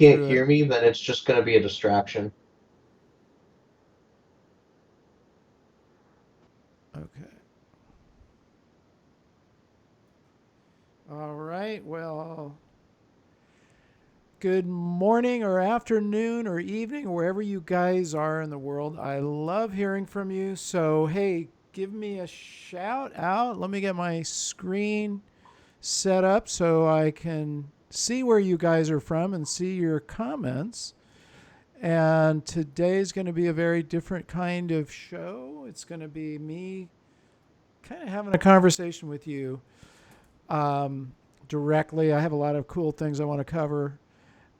can't through it. hear me, then it's just going to be a distraction. Okay. All right. Well, good morning or afternoon or evening, wherever you guys are in the world. I love hearing from you. So, hey, give me a shout out. Let me get my screen set up so I can see where you guys are from and see your comments. And today's going to be a very different kind of show. It's going to be me kind of having a conversation with you um, directly. I have a lot of cool things I want to cover.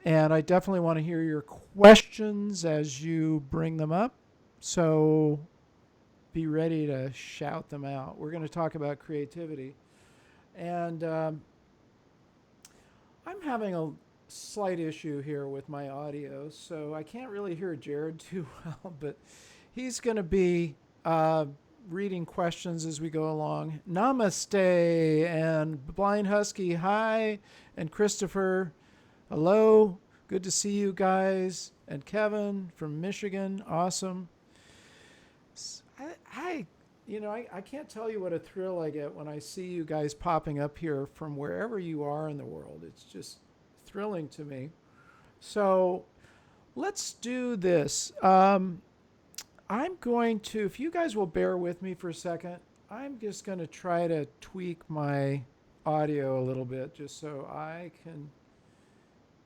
And I definitely want to hear your questions as you bring them up. So be ready to shout them out. We're going to talk about creativity. And I'm having a slight issue here with my audio. So I can't really hear Jared too well, but he's going to be reading questions as we go along. Namaste. And Blind Husky, hi. And Christopher, hello. Good to see you guys. And Kevin from Michigan, awesome. I I can't tell you what a thrill I get when I see you guys popping up here from wherever you are in the world. It's just thrilling to me. So let's do this. I'm going to, if you guys will bear with me for a second, I'm just going to try to tweak my audio a little bit just so I can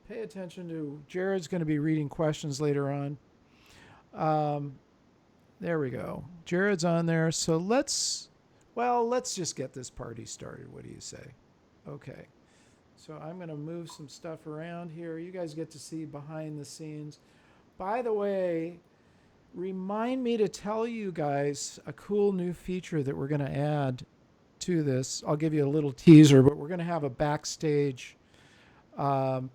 pay attention to. Jared's going to be reading questions later on. Um, there we go. Jared's on there. So let's just get this party started. What do you say? Okay. So I'm going to move some stuff around here. You guys get to see behind the scenes. By the way, remind me to tell you guys a cool new feature that we're going to add to this. I'll give you a little teaser, but we're going to have a backstage um,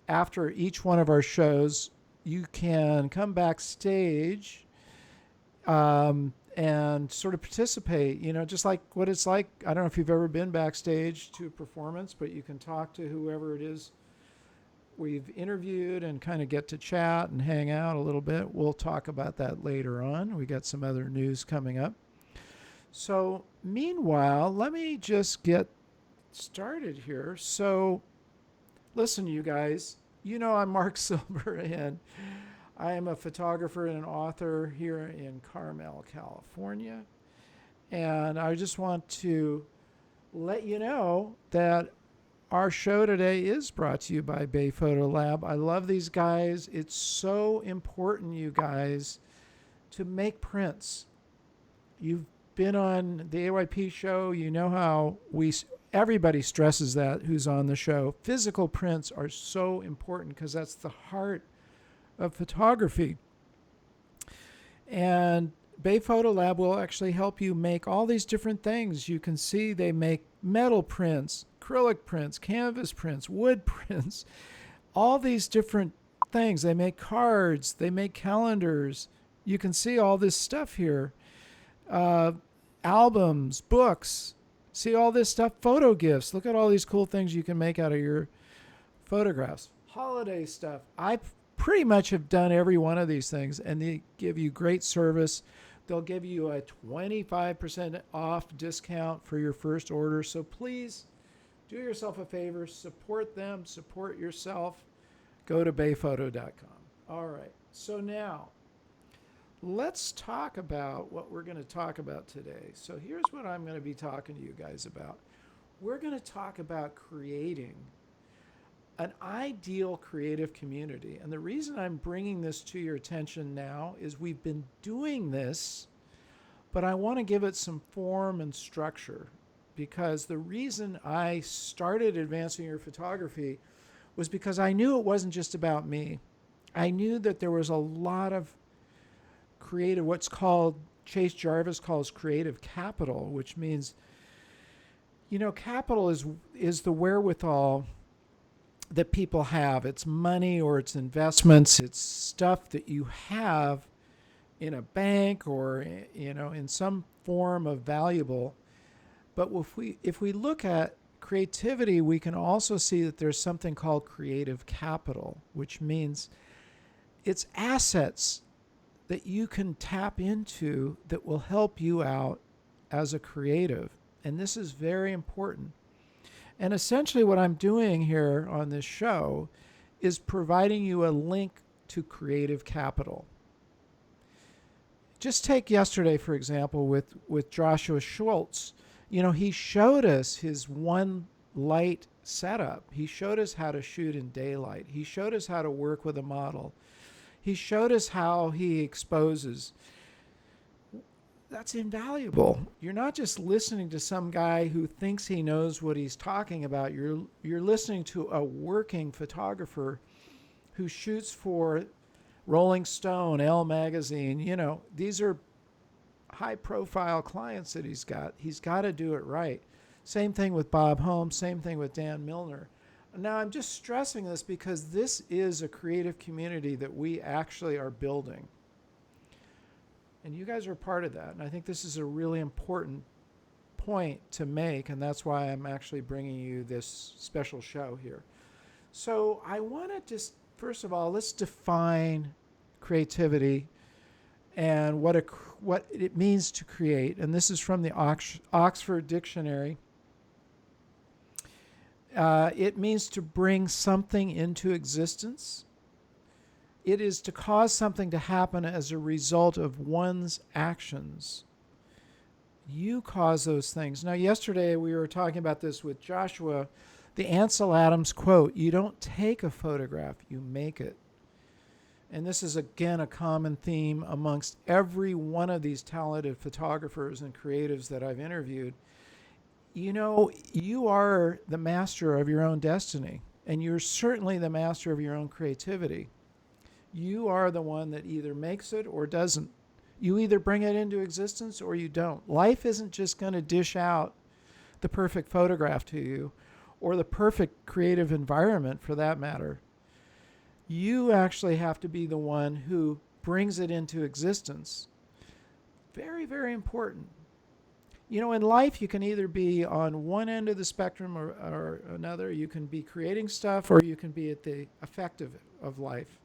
after each one of our shows. You can come backstage and sort of participate, just like what it's like. I don't know if you've ever been backstage to a performance, but you can talk to whoever it is we've interviewed and kind of get to chat and hang out a little bit. We'll talk about that later on. We got some other news coming up. So, meanwhile, let me just get started here. So, listen, you guys, I'm Marc Silber, and I am a photographer and an author here in Carmel, California. And I just want to let you know that our show today is brought to you by Bay Photo Lab. I love these guys. It's so important, you guys, to make prints. You've been on the AYP show. You know how everybody stresses that who's on the show. Physical prints are so important because that's the heart of photography. And Bay Photo Lab will actually help you make all these different things. You can see they make metal prints, acrylic prints, canvas prints, wood prints, all these different things. They make cards, they make calendars. You can see all this stuff here. Uh, Albums, books. See all this stuff? Photo gifts. Look at all these cool things you can make out of your photographs. Holiday stuff. I pretty much have done every one of these things, and they give you great service. They'll give you a 25% off discount for your first order. So please do yourself a favor, support them, support yourself. Go to bayphoto.com. All right. So now let's talk about what we're going to talk about today. So here's what I'm going to be talking to you guys about. We're going to talk about creating an ideal creative community. And the reason I'm bringing this to your attention now is we've been doing this, but I want to give it some form and structure, because the reason I started Advancing Your Photography was because I knew it wasn't just about me. I knew that there was a lot of creative, what's called, Chase Jarvis calls creative capital, which means, capital is the wherewithal that people have. It's money or it's investments. It's stuff that you have in a bank or in some form of valuable. But if we look at creativity, we can also see that there's something called creative capital, which means it's assets that you can tap into that will help you out as a creative. And this is very important. And essentially, what I'm doing here on this show is providing you a link to creative capital. Just take yesterday, for example, with Joshua Schultz. He showed us his one light setup. He showed us how to shoot in daylight. He showed us how to work with a model. He showed us how he exposes. That's invaluable. You're not just listening to some guy who thinks he knows what he's talking about. You're listening to a working photographer who shoots for Rolling Stone, Elle magazine. These are high-profile clients that he's got. He's got to do it right. Same thing with Bob Holmes. Same thing with Dan Milner. Now, I'm just stressing this because this is a creative community that we actually are building. And you guys are part of that. And I think this is a really important point to make, and that's why I'm actually bringing you this special show here. So I want to just, first of all, let's define creativity and what it means to create. And this is from the Oxford Dictionary. It means to bring something into existence. It is to cause something to happen as a result of one's actions. You cause those things. Now, yesterday we were talking about this with Joshua. The Ansel Adams quote, "You don't take a photograph, you make it." And this is, again, a common theme amongst every one of these talented photographers and creatives that I've interviewed. You are the master of your own destiny, and you're certainly the master of your own creativity. You are the one that either makes it or doesn't. You either bring it into existence or you don't. Life isn't just going to dish out the perfect photograph to you or the perfect creative environment for that matter. You actually have to be the one who brings it into existence. Very, very important. In life, you can either be on one end of the spectrum or another. You can be creating stuff or you can be at the effect of life.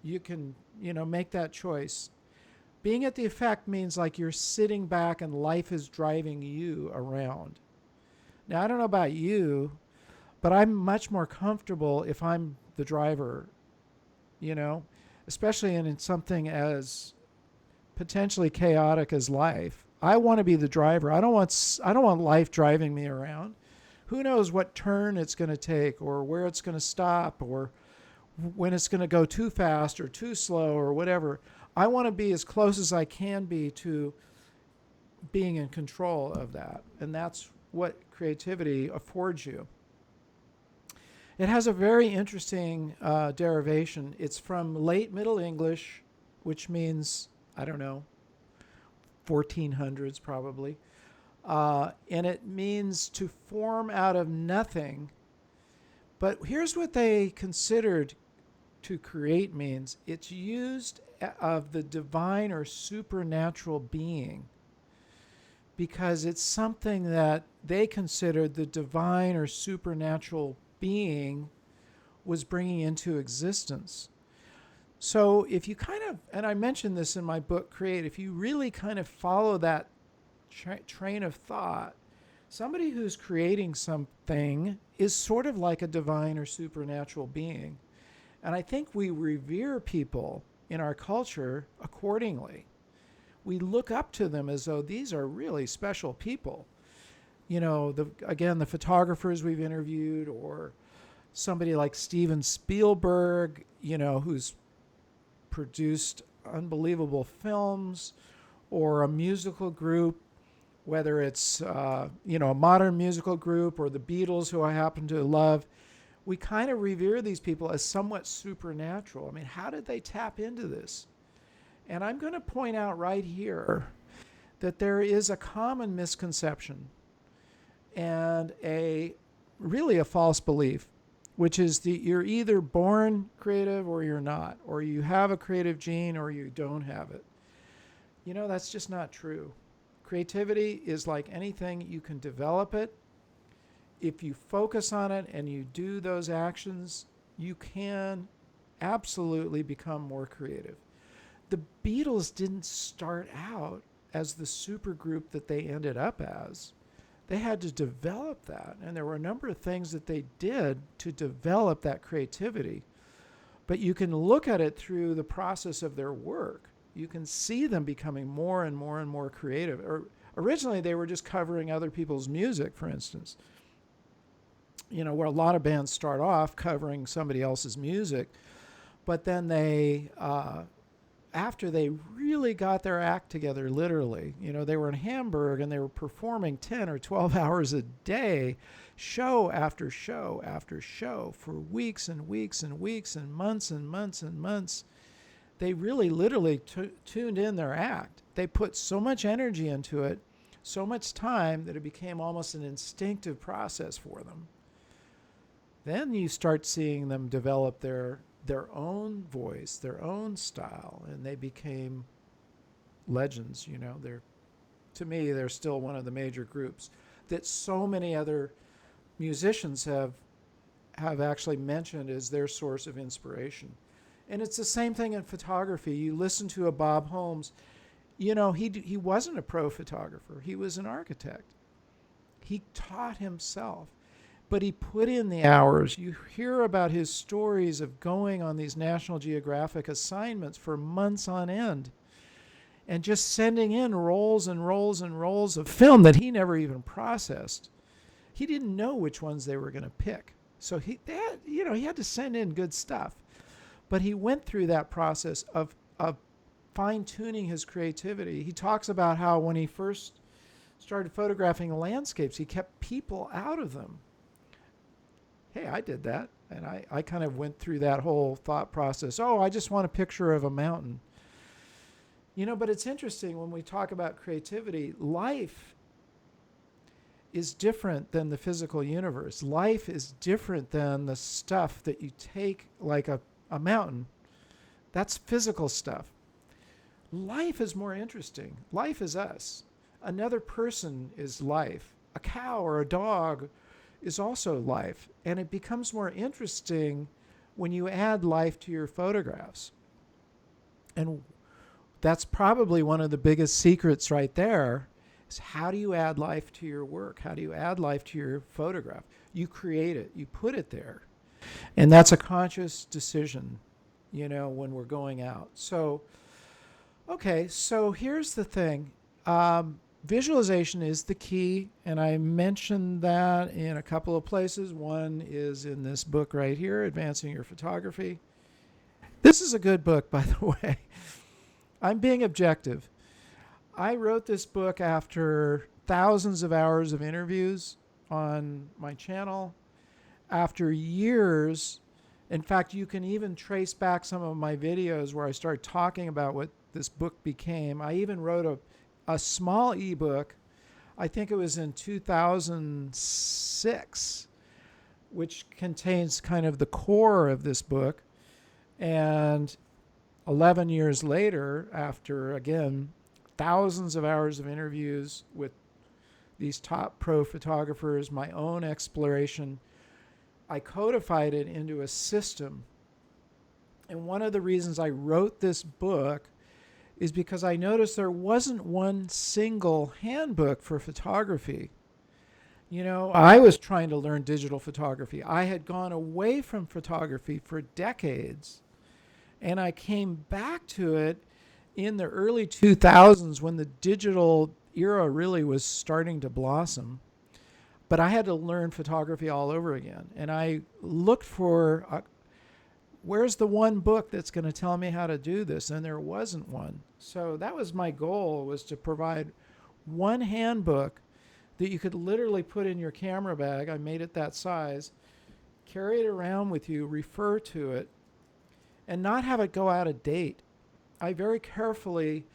You can, make that choice. Being at the effect means like you're sitting back and life is driving you around. Now, I don't know about you, but I'm much more comfortable if I'm the driver, especially in something as potentially chaotic as life. I want to be the driver. I don't want life driving me around. Who knows what turn it's going to take or where it's going to stop or when it's going to go too fast or too slow or whatever. I want to be as close as I can be to being in control of that. And that's what creativity affords you. It has a very interesting derivation. It's from late Middle English, which means, 1400s probably. And it means to form out of nothing. But here's what they considered to create means. It's used of the divine or supernatural being because it's something that they considered the divine or supernatural being was bringing into existence. So if you and I mentioned this in my book, Create, if you really kind of follow that train of thought, somebody who's creating something is sort of like a divine or supernatural being. And I think we revere people in our culture accordingly. We look up to them as though these are really special people. The photographers we've interviewed, or somebody like Steven Spielberg, who's produced unbelievable films, or a musical group, whether it's a modern musical group or the Beatles, who I happen to love. We kind of revere these people as somewhat supernatural. I mean, how did they tap into this? And I'm going to point out right here that there is a common misconception and really a false belief, which is that you're either born creative or you're not, or you have a creative gene or you don't have it. That's just not true. Creativity is like anything. You can develop it. if you focus on it and you do those actions, you can absolutely become more creative. The Beatles didn't start out as the supergroup that they ended up as. They had to develop that, and there were a number of things that they did to develop that creativity. But you can look at it through the process of their work. You can see them becoming more and more and more creative. Originally, they were just covering other people's music, for instance. Where a lot of bands start off covering somebody else's music, but then they, after they really got their act together, literally, they were in Hamburg and they were performing 10 or 12 hours a day, show after show after show, for weeks and weeks and weeks and months and months and months. They really literally tuned in their act. They put so much energy into it, so much time, that it became almost an instinctive process for them. Then you start seeing them develop their own voice, their own style, and they became legends. To me, they're still one of the major groups that so many other musicians have actually mentioned as their source of inspiration. And it's the same thing in photography. You listen to a Bob Holmes, he wasn't a pro photographer. He was an architect. He taught himself, but he put in the hours. You hear about his stories of going on these National Geographic assignments for months on end and just sending in rolls and rolls and rolls of film that he never even processed. He didn't know which ones they were going to pick. So he had to send in good stuff. But he went through that process of fine-tuning his creativity. He talks about how when he first started photographing the landscapes, he kept people out of them. Hey, I did that. And I kind of went through that whole thought process. Oh, I just want a picture of a mountain. But it's interesting when we talk about creativity, life is different than the physical universe. Life is different than the stuff that you take, like a mountain. That's physical stuff. Life is more interesting. Life is us. Another person is life. A cow or a dog is also life. And it becomes more interesting when you add life to your photographs. And that's probably one of the biggest secrets right there, is how do you add life to your work? How do you add life to your photograph? You create it. You put it there. And that's a conscious decision, when we're going out. So, okay, so here's the thing. Visualization is the key, and I mentioned that in a couple of places. One is in this book right here, Advancing Your Photography. This is a good book, by the way. I'm being objective. I wrote this book after thousands of hours of interviews on my channel, after years. In fact, you can even trace back some of my videos where I started talking about what this book became. I even wrote a small ebook, I think it was in 2006, which contains kind of the core of this book. And 11 years later, after, again, thousands of hours of interviews with these top pro photographers, my own exploration, I codified it into a system. And one of the reasons I wrote this book is because I noticed there wasn't one single handbook for photography. I was trying to learn digital photography. I had gone away from photography for decades, and I came back to it in the early 2000s when the digital era really was starting to blossom. But I had to learn photography all over again. And I looked for, where's the one book that's going to tell me how to do this? And there wasn't one. So that was my goal, was to provide one handbook that you could literally put in your camera bag. I made it that size. Carry it around with you, refer to it, and not have it go out of date. I very carefully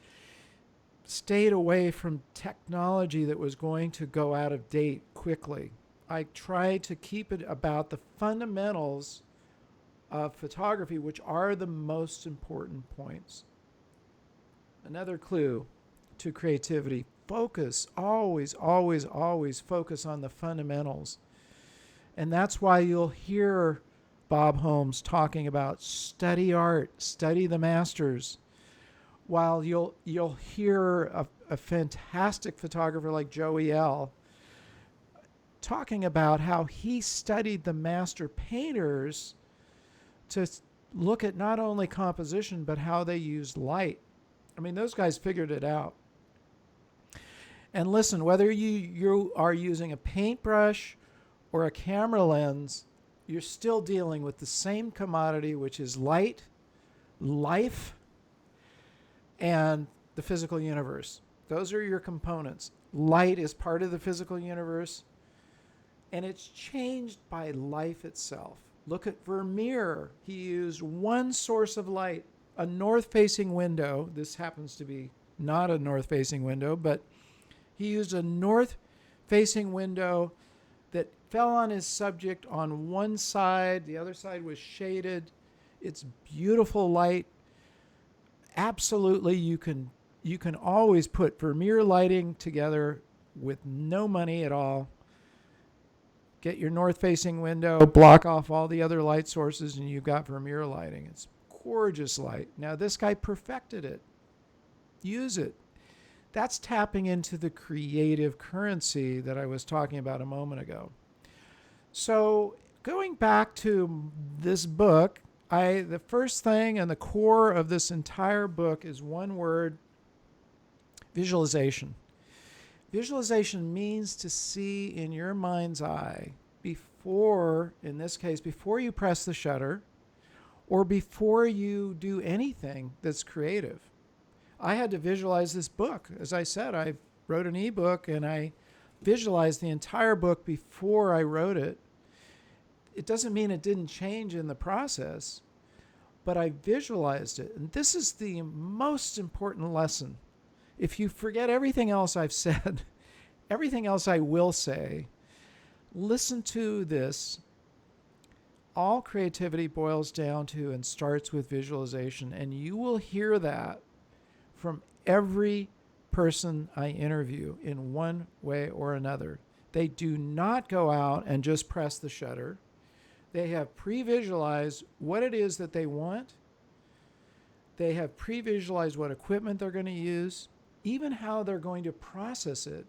stayed away from technology that was going to go out of date quickly. I tried to keep it about the fundamentals of photography, which are the most important points. Another clue to creativity: focus. Always, always, always focus on the fundamentals. And that's why you'll hear Bob Holmes talking about study art, study the masters, while you'll hear a fantastic photographer like Joey L. talking about how he studied the master painters to look at not only composition but how they used light. I mean, those guys figured it out. And listen, whether you are using a paintbrush or a camera lens, you're still dealing with the same commodity, which is light, life, and the physical universe. Those are your components. Light is part of the physical universe, and it's changed by life itself. Look at Vermeer. He used one source of light, a north-facing window. This happens to be not a north-facing window, but he used a north-facing window that fell on his subject on one side. The other side was shaded. It's beautiful light. Absolutely, you can always put Vermeer lighting together with no money at all. Get your north-facing window, block off all the other light sources, and you've got Vermeer lighting. It's gorgeous light. Now, this guy perfected it. Use it. That's tapping into the creative currency that I was talking about a moment ago. So going back to this book, the first thing and the core of this entire book is one word: visualization. Visualization means to see in your mind's eye before, in this case, before you press the shutter or before you do anything that's creative. I had to visualize this book. As I said, I wrote an ebook and I visualized the entire book before I wrote it. It doesn't mean it didn't change in the process, but I visualized it. And this is the most important lesson. If you forget everything else I've said, everything else I will say, listen to this. All creativity boils down to and starts with visualization, and you will hear that from every person I interview in one way or another. They do not go out and just press the shutter. They have pre-visualized what it is that they want. They have pre-visualized what equipment they're going to use, even how they're going to process it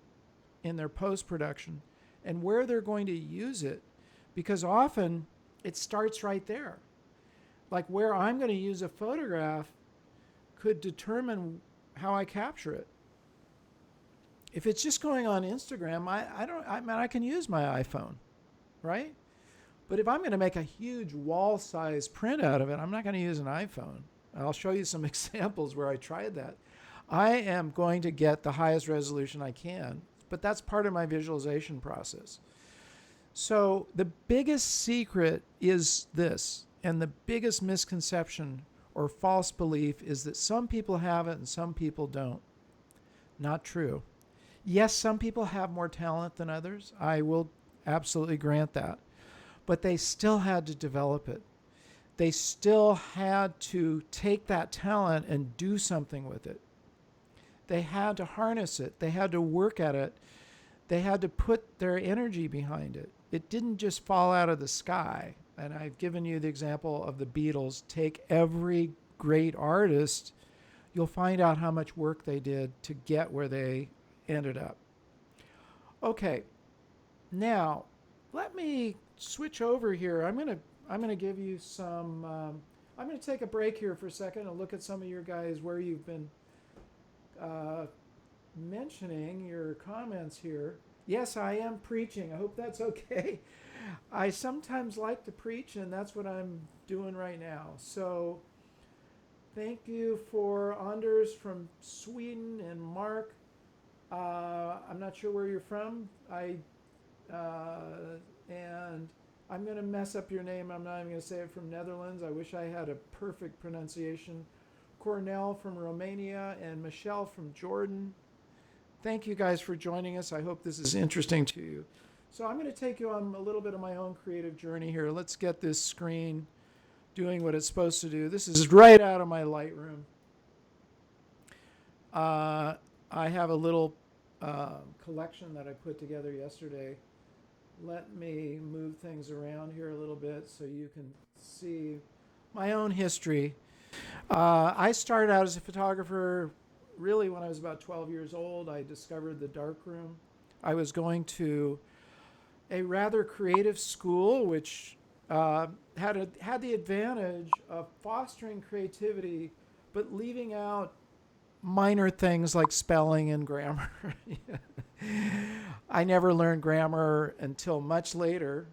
in their post-production, and where they're going to use it, because often it starts right there. Like where I'm going to use a photograph could determine how I capture it. If it's just going on Instagram, I can use my iPhone, right? But if I'm going to make a huge wall-size print out of it, I'm not going to use an iPhone. I'll show you some examples where I tried that. I am going to get the highest resolution I can, but that's part of my visualization process. So the biggest secret is this, and the biggest misconception or false belief is that some people have it and some people don't. Not true. Yes, some people have more talent than others. I will absolutely grant that. But they still had to develop it. They still had to take that talent and do something with it. They had to harness it. They had to work at it. They had to put their energy behind it. It didn't just fall out of the sky. And I've given you the example of the Beatles. Take every great artist, you'll find out how much work they did to get where they ended up. Okay, now let me switch over here. I'm gonna give you some. I'm gonna take a break here for a second and look at some of your guys where you've been mentioning your comments here. Yes, I am preaching. I hope that's okay. I sometimes like to preach, and that's what I'm doing right now. So thank you for Anders from Sweden and Mark. I'm not sure where you're from. And I'm going to mess up your name. I'm not even going to say it. From Netherlands. I wish I had a perfect pronunciation. Cornell from Romania and Michelle from Jordan. Thank you guys for joining us. I hope this is interesting to you. So I'm going to take you on a little bit of my own creative journey here. Let's get this screen doing what it's supposed to do. This is right out of my Lightroom. I have a little collection that I put together yesterday let me move things around here a little bit so you can see my own history. I started out as a photographer really when I was about 12 years old. I discovered the darkroom. I was going to a rather creative school, which had the advantage of fostering creativity, but leaving out minor things like spelling and grammar. I never learned grammar until much later,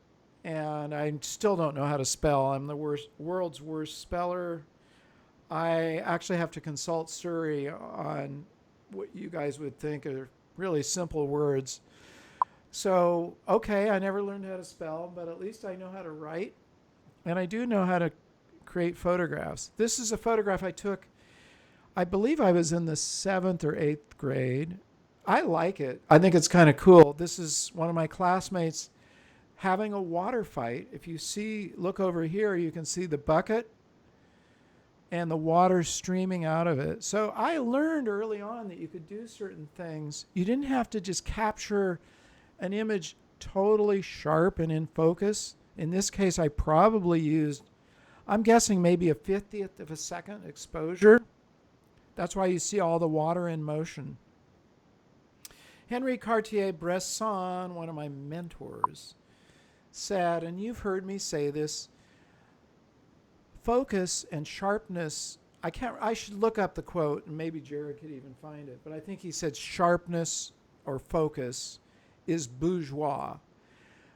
and I still don't know how to spell. I'm the world's worst speller. I actually have to consult Surrey on what you guys would think are really simple words. So, okay, I never learned how to spell, but at least I know how to write, and I do know how to create photographs. This is a photograph I took, I believe I was in the 7th or 8th grade. I like it. I think it's kind of cool. This is one of my classmates having a water fight. If you look over here, you can see the bucket and the water streaming out of it. So I learned early on that you could do certain things. You didn't have to just capture an image totally sharp and in focus. In this case, I probably used, I'm guessing maybe a 50th of a second exposure. That's why you see all the water in motion. Henri Cartier-Bresson, one of my mentors, said, and you've heard me say this, focus and sharpness, I should look up the quote, and maybe Jared could even find it, but I think he said sharpness or focus is bourgeois.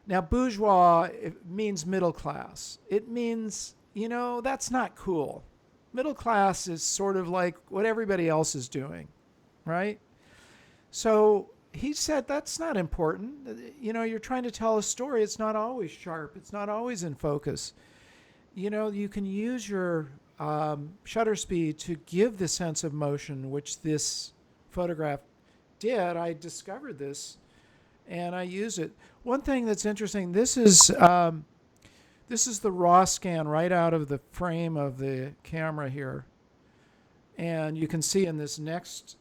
Now, bourgeois, it means middle class. It means, that's not cool. Middle class is sort of like what everybody else is doing, right? So he said that's not important. You're trying to tell a story. It's not always sharp. It's not always in focus. You can use your shutter speed to give the sense of motion, which this photograph did. I discovered this, and I use it. One thing that's interesting, this is the raw scan right out of the frame of the camera here. And you can see in this next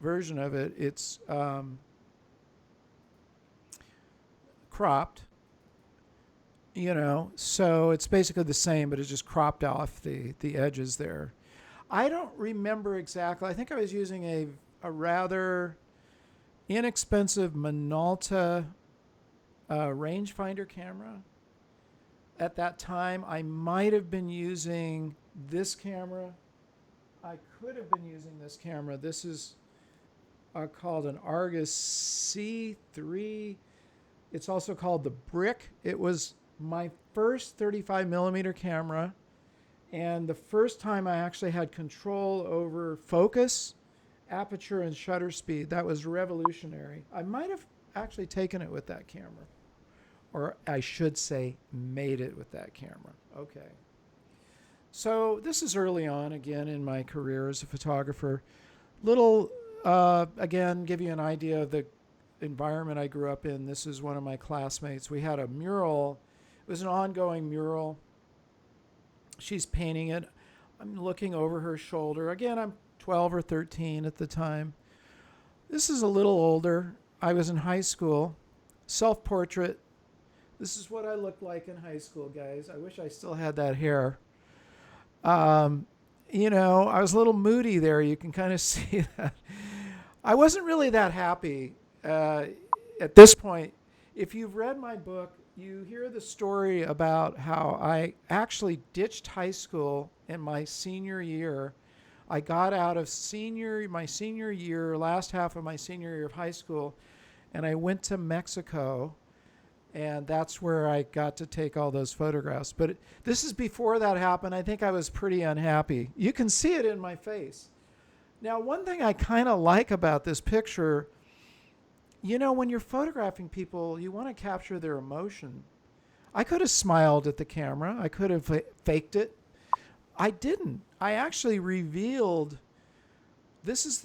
version of it, it's cropped. So it's basically the same, but it's just cropped off the edges there. I don't remember exactly. I think I was using a rather inexpensive Minolta rangefinder camera. At that time, I might have been using this camera. I could have been using this camera. This is called an Argus C3. It's also called the Brick. It was my first 35 millimeter camera, and the first time I actually had control over focus, aperture, and shutter speed. That was revolutionary. I might have actually taken it with that camera, or I should say made it with that camera. Okay. So this is early on again in my career as a photographer. Again, give you an idea of the environment I grew up in. This is one of my classmates. We had a mural. It was an ongoing mural. She's painting it. I'm looking over her shoulder. Again, I'm 12 or 13 at the time. This is a little older. I was in high school. Self-portrait. This is what I looked like in high school, guys. I wish I still had that hair. I was a little moody there. You can kind of see that. I wasn't really that happy at this point. If you've read my book, you hear the story about how I actually ditched high school in my senior year. I got out of my senior year, last half of my senior year of high school, and I went to Mexico, and that's where I got to take all those photographs. But this is before that happened. I think I was pretty unhappy. You can see it in my face. Now, one thing I kind of like about this picture, when you're photographing people, you want to capture their emotion. I could have smiled at the camera. I could have faked it. I didn't. I actually revealed,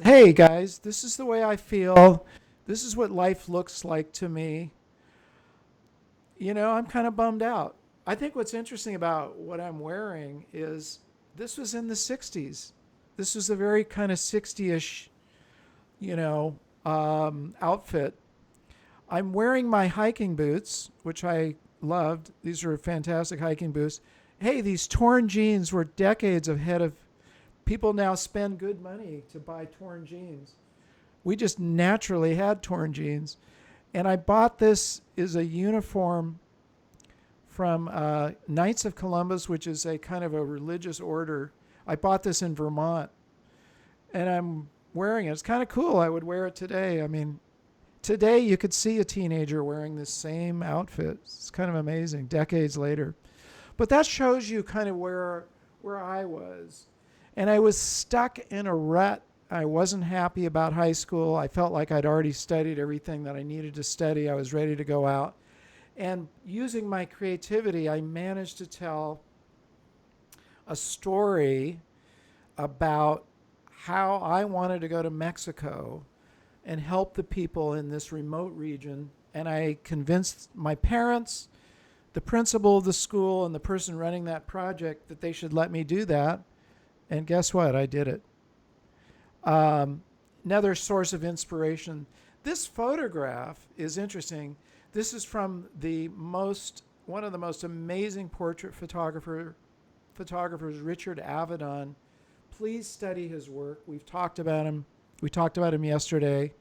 hey guys, this is the way I feel. This is what life looks like to me. I'm kind of bummed out. I think what's interesting about what I'm wearing is this was in the 60s. This was a very kind of 60-ish, outfit. I'm wearing my hiking boots, which I loved. These are fantastic hiking boots. Hey, these torn jeans were decades ahead of people now spend good money to buy torn jeans. We just naturally had torn jeans. And I bought this as a uniform from Knights of Columbus, which is a kind of a religious order. I bought this in Vermont, and I'm wearing it. It's kind of cool. I would wear it today. I mean, today you could see a teenager wearing this same outfit. It's kind of amazing, decades later. But that shows you kind of where I was. And I was stuck in a rut. I wasn't happy about high school. I felt like I'd already studied everything that I needed to study. I was ready to go out. And using my creativity, I managed to tell a story about how I wanted to go to Mexico and help the people in this remote region. And I convinced my parents, the principal of the school, and the person running that project that they should let me do that. And guess what? I did it. Another source of inspiration. This photograph is interesting. This is from one of the most amazing portrait photographers, Richard Avedon. Please study his work. We've talked about him. We talked about him yesterday.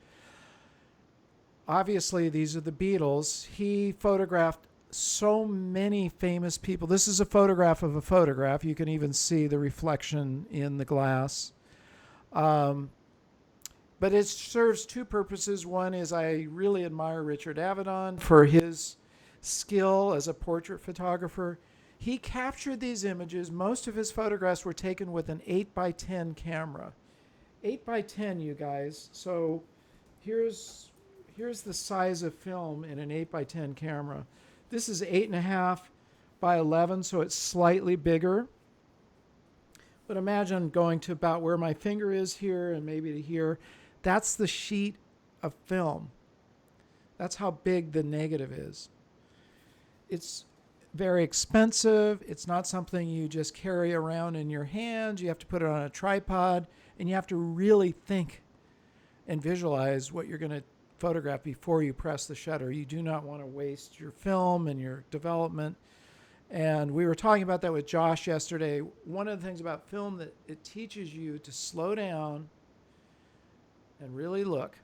Obviously, these are the Beatles. He photographed so many famous people. This is a photograph of a photograph. You can even see the reflection in the glass. But it serves two purposes. One is I really admire Richard Avedon for his skill as a portrait photographer. He captured these images. Most of his photographs were taken with an 8x10 camera. 8x10, you guys. So here's the size of film in an 8x10 camera. This is 8.5 by 11, so it's slightly bigger. But imagine going to about where my finger is here and maybe to here. That's the sheet of film. That's how big the negative is. It's very expensive. It's not something you just carry around in your hands. You have to put it on a tripod, and you have to really think and visualize what you're going to photograph before you press the shutter. You do not want to waste your film and your development. And we were talking about that with Josh yesterday. One of the things about film that it teaches you to slow down and really look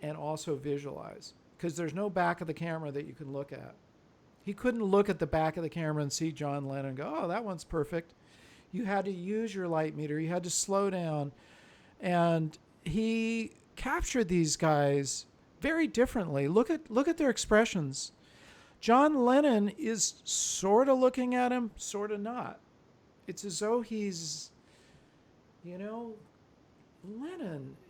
and also visualize, because there's no back of the camera that you can look at. He couldn't look at the back of the camera and see John Lennon and go, oh, that one's perfect. You had to use your light meter. You had to slow down. And he captured these guys very differently. Look at their expressions. John Lennon is sort of looking at him, sort of not. It's as though he's, Lennon,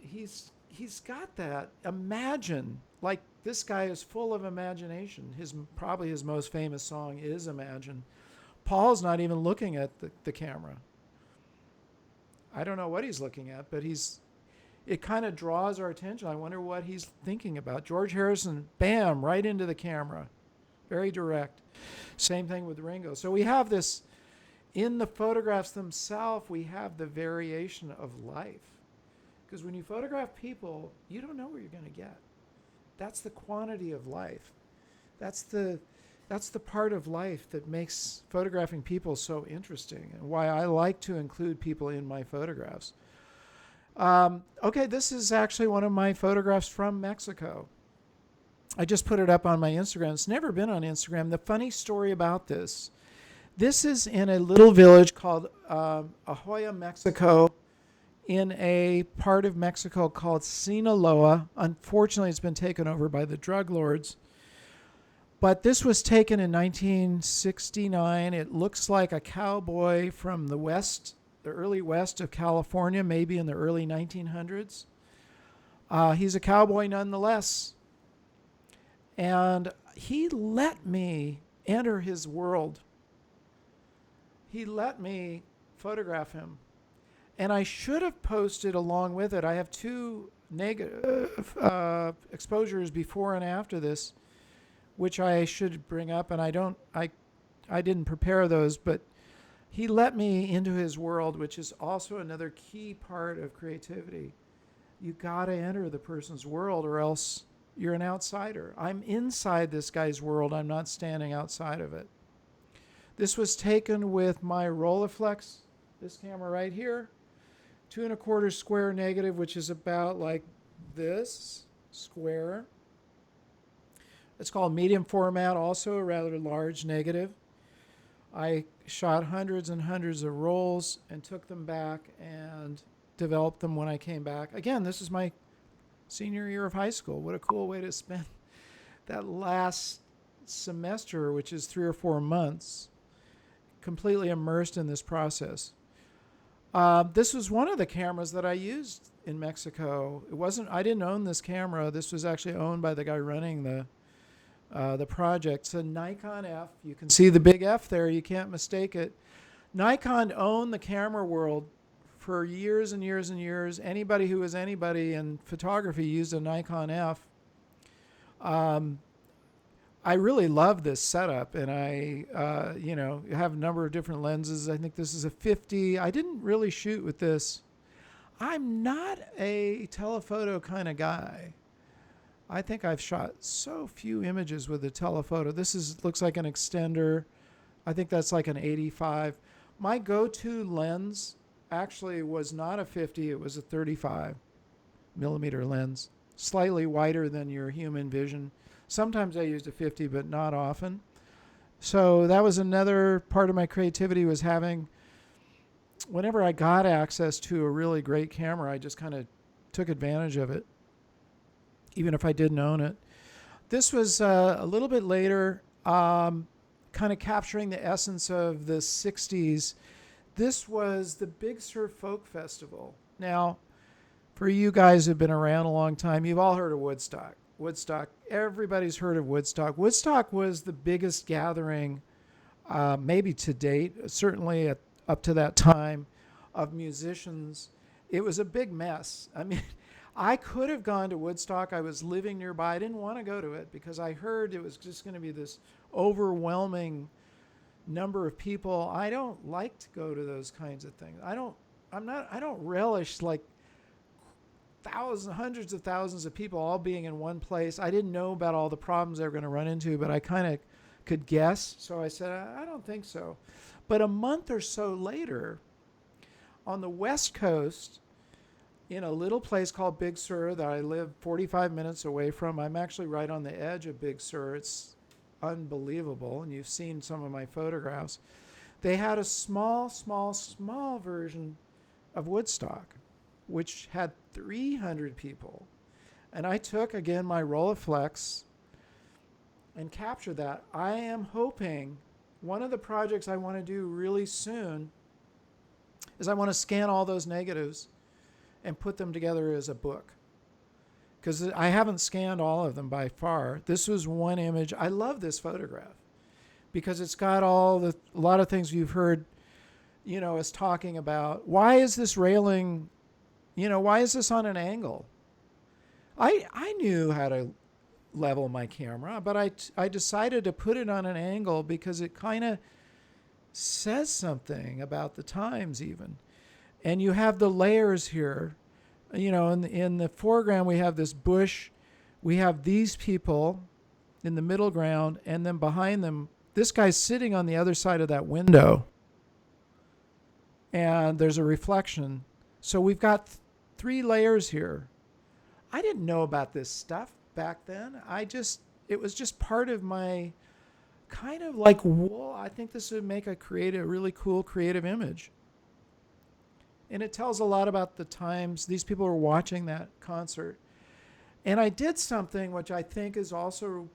he's got that. Imagine, like this guy is full of imagination. Probably his most famous song is Imagine. Paul's not even looking at the camera. I don't know what he's looking at, but it kind of draws our attention. I wonder what he's thinking about. George Harrison, bam, right into the camera. Very direct. Same thing with Ringo. So we have this, in the photographs themselves, we have the variation of life. Because when you photograph people, you don't know what you're going to get. That's the quantity of life. That's the part of life that makes photographing people so interesting, and why I like to include people in my photographs. Okay, this is actually one of my photographs from Mexico. I just put it up on my Instagram. It's never been on Instagram. The funny story about this is in a little village called Ahoya, Mexico, in a part of Mexico called Sinaloa. Unfortunately, it's been taken over by the drug lords. But this was taken in 1969. It looks like a cowboy from the west, the early west of California, maybe in the early 1900s. He's a cowboy nonetheless. And he let me enter his world. He let me photograph him. And I should have posted along with it. I have two negative exposures before and after this, which I should bring up, and I didn't prepare those, but he let me into his world, which is also another key part of creativity. You got to enter the person's world, or else You're an outsider. I'm inside this guy's world. I'm not standing outside of it. This was taken with my Rolleiflex, this camera right here, 2¼ square negative, which is about like this square. It's called medium format, also a rather large negative. I shot hundreds and hundreds of rolls and took them back and developed them when I came back. Again, this is my senior year of high school. What a cool way to spend that last semester, which is 3 or 4 months, completely immersed in this process. This was one of the cameras that I used in Mexico. I didn't own this camera. This was actually owned by the guy running the project. It's a Nikon F. You can see the big F there. You can't mistake it. Nikon owned the camera world for years and years and years. Anybody who was anybody in photography used a Nikon F. I really love this setup, and I have a number of different lenses. I think this is a 50. I didn't really shoot with this. I'm not a telephoto kind of guy. I think I've shot so few images with a telephoto. Looks like an extender. I think that's like an 85. My go-to lens actually was not a 50. It was a 35 millimeter lens, slightly wider than your human vision. Sometimes I used a 50, but not often. So that was another part of my creativity, was having, whenever I got access to a really great camera, I just kind of took advantage of it, even if I didn't own it. This was a little bit later, kind of capturing the essence of the 60s. This was the Big Sur Folk Festival. Now, for you guys who've been around a long time, you've all heard of Woodstock. Woodstock, everybody's heard of Woodstock. Woodstock was the biggest gathering, maybe to date, certainly up to that time, of musicians. It was a big mess. I mean, I could have gone to Woodstock. I was living nearby. I didn't want to go to it because I heard it was just going to be this overwhelming number of people. I don't like to go to those kinds of things. I don't relish like hundreds of thousands of people all being in one place. I didn't know about all the problems they were going to run into, but I kind of could guess. So I said, I don't think so. But a month or so later, on the West Coast, in a little place called Big Sur that I live 45 minutes away from. I'm actually right on the edge of Big Sur. It's unbelievable, and you've seen some of my photographs. They had a small version of Woodstock, which had 300 people. And I took, again, my Rolleiflex and captured that. I am hoping one of the projects I want to do really soon is I want to scan all those negatives and put them together as a book, because I haven't scanned all of them by far. This was one image. I love this photograph because it's got a lot of things you've heard, us talking about. Why is this railing, why is this on an angle? I knew how to level my camera, but I decided to put it on an angle because it kind of says something about the times even. And you have the layers here. In the foreground, we have this bush. We have these people in the middle ground. And then behind them, this guy's sitting on the other side of that window. And there's a reflection. So we've got 3 layers here. I didn't know about this stuff back then. It was just part of my kind of like, well, I think this would make a really cool creative image. And it tells a lot about the times these people were watching that concert. And I did something which I think is also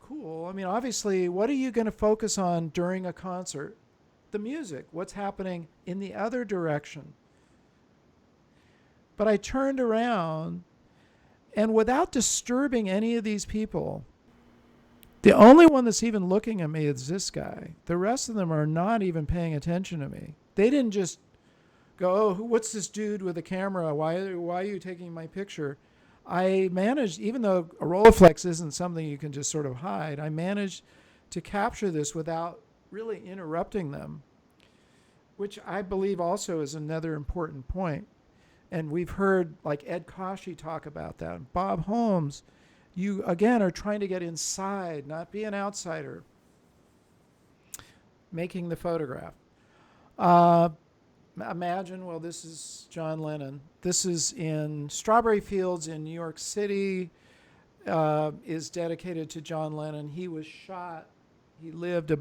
cool. I mean, obviously, what are you going to focus on during a concert? The music, what's happening in the other direction. But I turned around, and without disturbing any of these people, the only one that's even looking at me is this guy. The rest of them are not even paying attention to me. They didn't just go, oh, what's this dude with a camera? Why are you taking my picture? I managed, even though a Rolleiflex isn't something you can just sort of hide, I managed to capture this without really interrupting them, which I believe also is another important point. And we've heard like Ed Koshy talk about that, Bob Holmes, You, again, are trying to get inside, not be an outsider, making the photograph. Uh, Imagine, well, this is John Lennon. This is in Strawberry Fields in New York City, is dedicated to John Lennon. He was shot. He lived a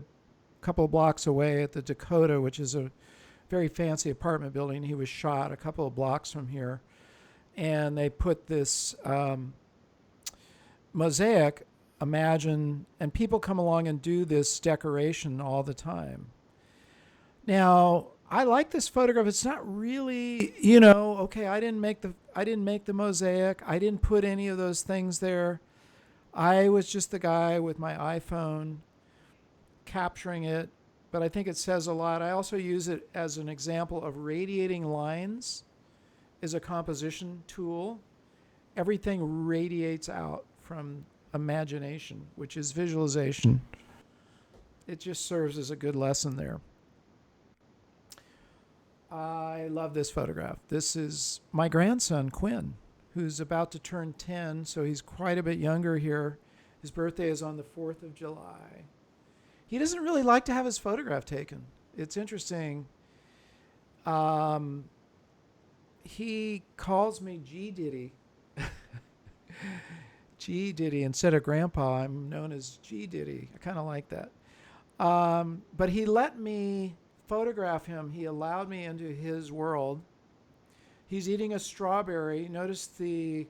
couple of blocks away at the Dakota, which is a very fancy apartment building. He was shot a couple of blocks from here. And they put this mosaic, imagine, and people come along and do this decoration all the time. Now, I like this photograph. It's not really, okay, I didn't make the mosaic. I didn't put any of those things there. I was just the guy with my iPhone capturing it, but I think it says a lot. I also use it as an example of radiating lines is a composition tool. Everything radiates out from imagination, which is visualization. It just serves as a good lesson there. I love this photograph. This is my grandson, Quinn, who's about to turn 10, so he's quite a bit younger here. His birthday is on the 4th of July. He doesn't really like to have his photograph taken. It's interesting. He calls me G Diddy. G Diddy. Instead of Grandpa, I'm known as G Diddy. I kind of like that. But he let me photograph him. He allowed me into his world. He's eating a strawberry. Notice the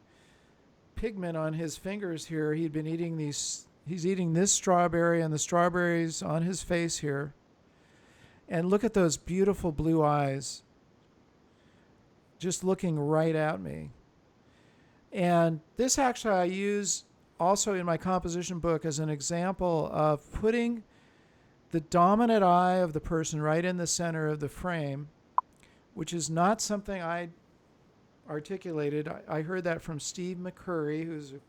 pigment on his fingers here. He'd been eating these. He's eating this strawberry and the strawberries on his face here. And look at those beautiful blue eyes, just looking right at me. And this actually I use also in my composition book as an example of putting the dominant eye of the person right in the center of the frame, which is not something I articulated. I heard that from Steve McCurry, who's a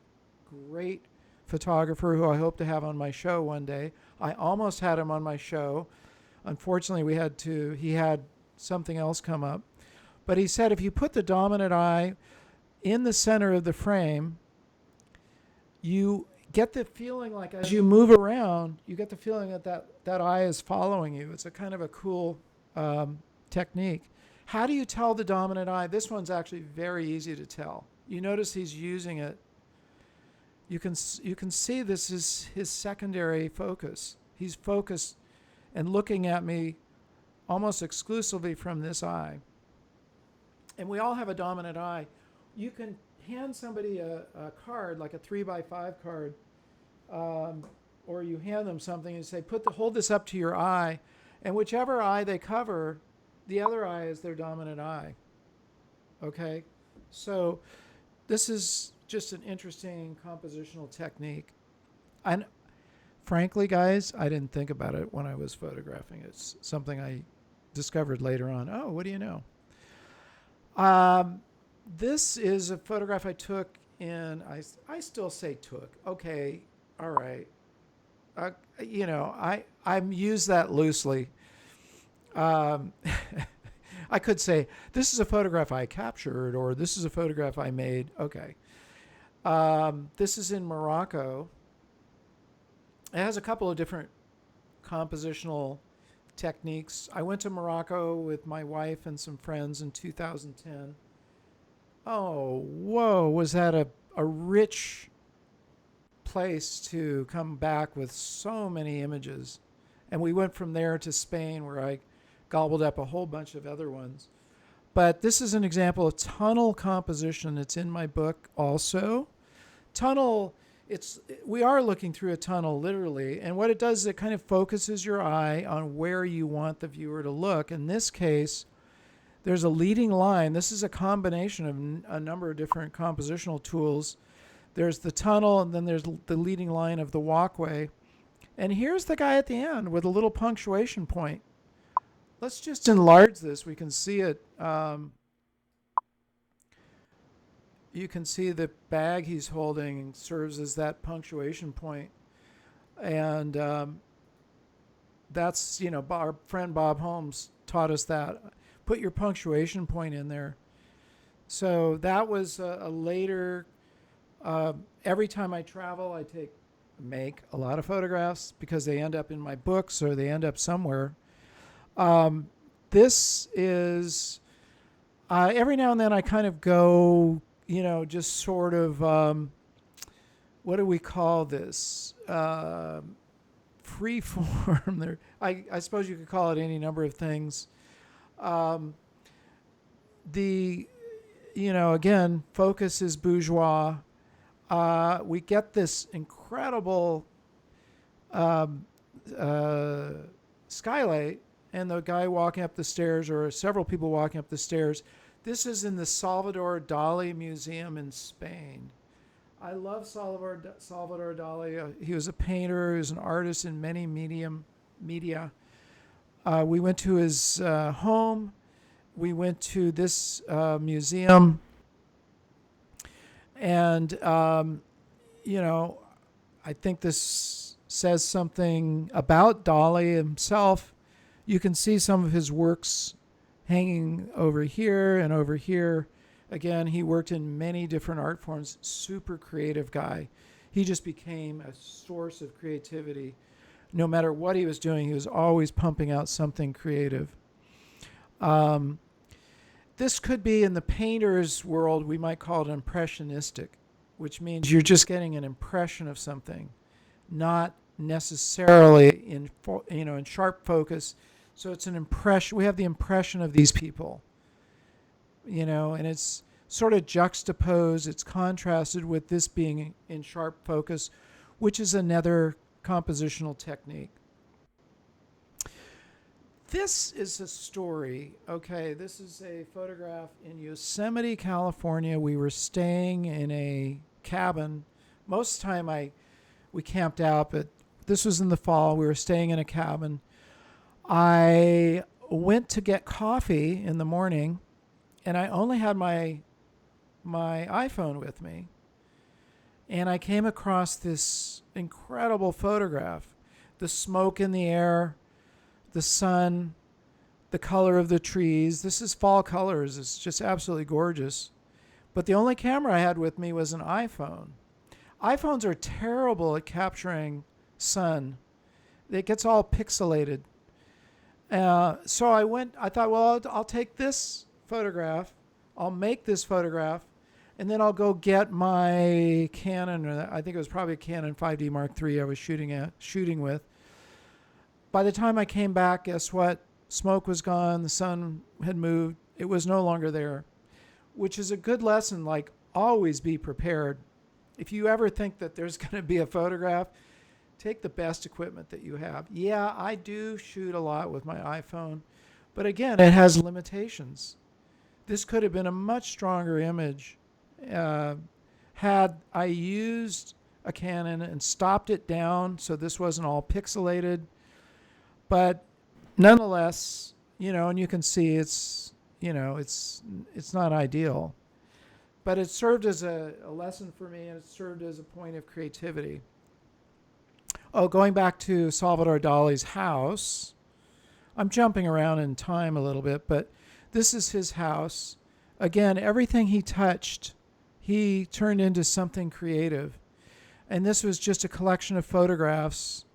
great photographer who I hope to have on my show one day. I almost had him on my show. Unfortunately, he had something else come up. But he said if you put the dominant eye in the center of the frame, you get the feeling like as you move around, you get the feeling that eye is following you. It's a kind of a cool technique. How do you tell the dominant eye? This one's actually very easy to tell. You notice he's using it. You can see this is his secondary focus. He's focused and looking at me almost exclusively from this eye. And we all have a dominant eye. You can hand somebody a card, like a 3x5 card, or you hand them something and say, hold this up to your eye, and whichever eye they cover, the other eye is their dominant eye. Okay? So this is just an interesting compositional technique. And frankly, guys, I didn't think about it when I was photographing. It's something I discovered later on. Oh, what do you know? This is a photograph I took I still say took. Okay, all right. I use that loosely. I could say, this is a photograph I captured, or this is a photograph I made. Okay. This is in Morocco. It has a couple of different compositional techniques. I went to Morocco with my wife and some friends in 2010. Oh, whoa, was that a rich place to come back with so many images. And we went from there to Spain, where I gobbled up a whole bunch of other ones. But this is an example of tunnel composition. It's in my book also. Tunnel, we are looking through a tunnel, literally. And what it does is it kind of focuses your eye on where you want the viewer to look. In this case, there's a leading line. This is a combination of a number of different compositional tools. There's the tunnel, and then there's the leading line of the walkway. And here's the guy at the end with a little punctuation point. Let's just enlarge this. We can see it. You can see the bag he's holding serves as that punctuation point. And that's, our friend Bob Holmes taught us that. Put your punctuation point in there. So that was a later Every time I travel, make a lot of photographs because they end up in my books or they end up somewhere. Um, this is every now and then I kind of go, just sort of what do we call this? Free form. There, I suppose you could call it any number of things. Um, the again, focus is bourgeois. We get this incredible um, uh, skylight and the guy walking up the stairs, or several people walking up the stairs. This is in the Salvador Dali Museum in Spain. I love Salvador Dali. He was a painter. He was an artist in many media. We went to his home. We went to this museum, and I think this says something about Dali himself. You can see some of his works hanging over here and over here. Again, he worked in many different art forms. Super creative guy. He just became a source of creativity. No matter what he was doing, he was always pumping out something creative. This could be, in the painter's world, we might call it impressionistic, which means you're just getting an impression of something, not necessarily in sharp focus. So it's an impression. We have the impression of these people, and it's sort of juxtaposed. It's contrasted with this being in sharp focus, which is another compositional technique. This is a story. Okay, this is a photograph in Yosemite, California. We were staying in a cabin. Most of the time we camped out, but this was in the fall. We were staying in a cabin. I went to get coffee in the morning, and I only had my iPhone with me. And I came across this incredible photograph. The smoke in the air, the sun, the color of the trees. This is fall colors. It's just absolutely gorgeous. But the only camera I had with me was an iPhone. iPhones are terrible at capturing sun. It gets all pixelated. So I thought, well, I'll take this photograph. I'll make this photograph. And then I'll go get my Canon, I think it was probably a Canon 5D Mark III I was shooting with. By the time I came back, guess what? Smoke was gone. The sun had moved. It was no longer there, which is a good lesson. Like, always be prepared. If you ever think that there's going to be a photograph, take the best equipment that you have. Yeah, I do shoot a lot with my iPhone, but again, it has limitations. This could have been a much stronger image had I used a Canon and stopped it down so this wasn't all pixelated. But nonetheless, and you can see it's not ideal. But it served as a lesson for me, and it served as a point of creativity. Oh, going back to Salvador Dali's house, I'm jumping around in time a little bit, but this is his house. Again, everything he touched, he turned into something creative. And this was just a collection of photographs.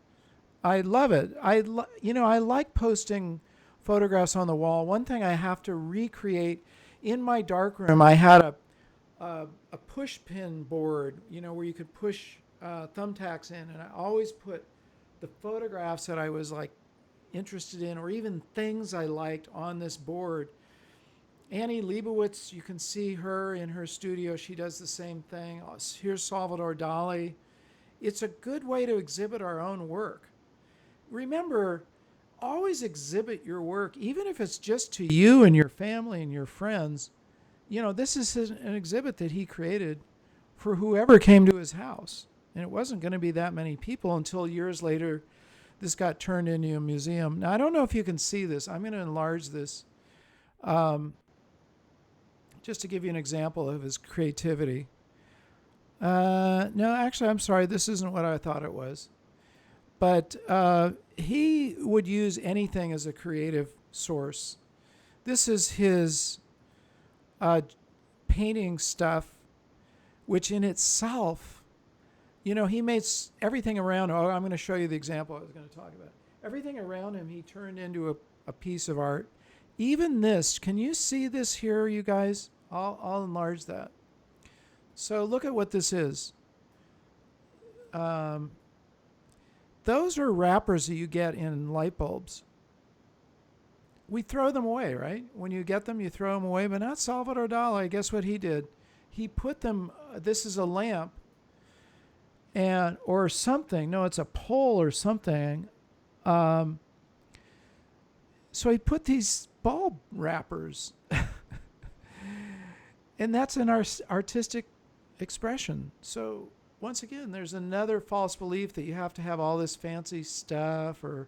I love it. I like posting photographs on the wall. One thing I have to recreate, in my darkroom, I had a push pin board, where you could push thumbtacks in, and I always put the photographs that I was like interested in, or even things I liked, on this board. Annie Leibovitz, you can see her in her studio. She does the same thing. Here's Salvador Dali. It's a good way to exhibit our own work. Remember, always exhibit your work, even if it's just to you and your family and your friends. This is an exhibit that he created for whoever came to his house. And it wasn't going to be that many people until years later this got turned into a museum. Now, I don't know if you can see this. I'm going to enlarge this just to give you an example of his creativity. No, actually, I'm sorry. This isn't what I thought it was. But he would use anything as a creative source. This is his painting stuff. which in itself, he made everything around. Oh, I'm going to show you the example I was going to talk about. Everything around him, he turned into a piece of art. Even this, can you see this here, you guys? I'll enlarge that. So look at what this is. Those are wrappers that you get in light bulbs. We throw them away, right? When you get them, you throw them away. But not Salvador Dali. Guess what he did? He put them. This is a lamp, or something. No, it's a pole or something. So he put these bulb wrappers, and that's an artistic expression. So once again, there's another false belief that you have to have all this fancy stuff, or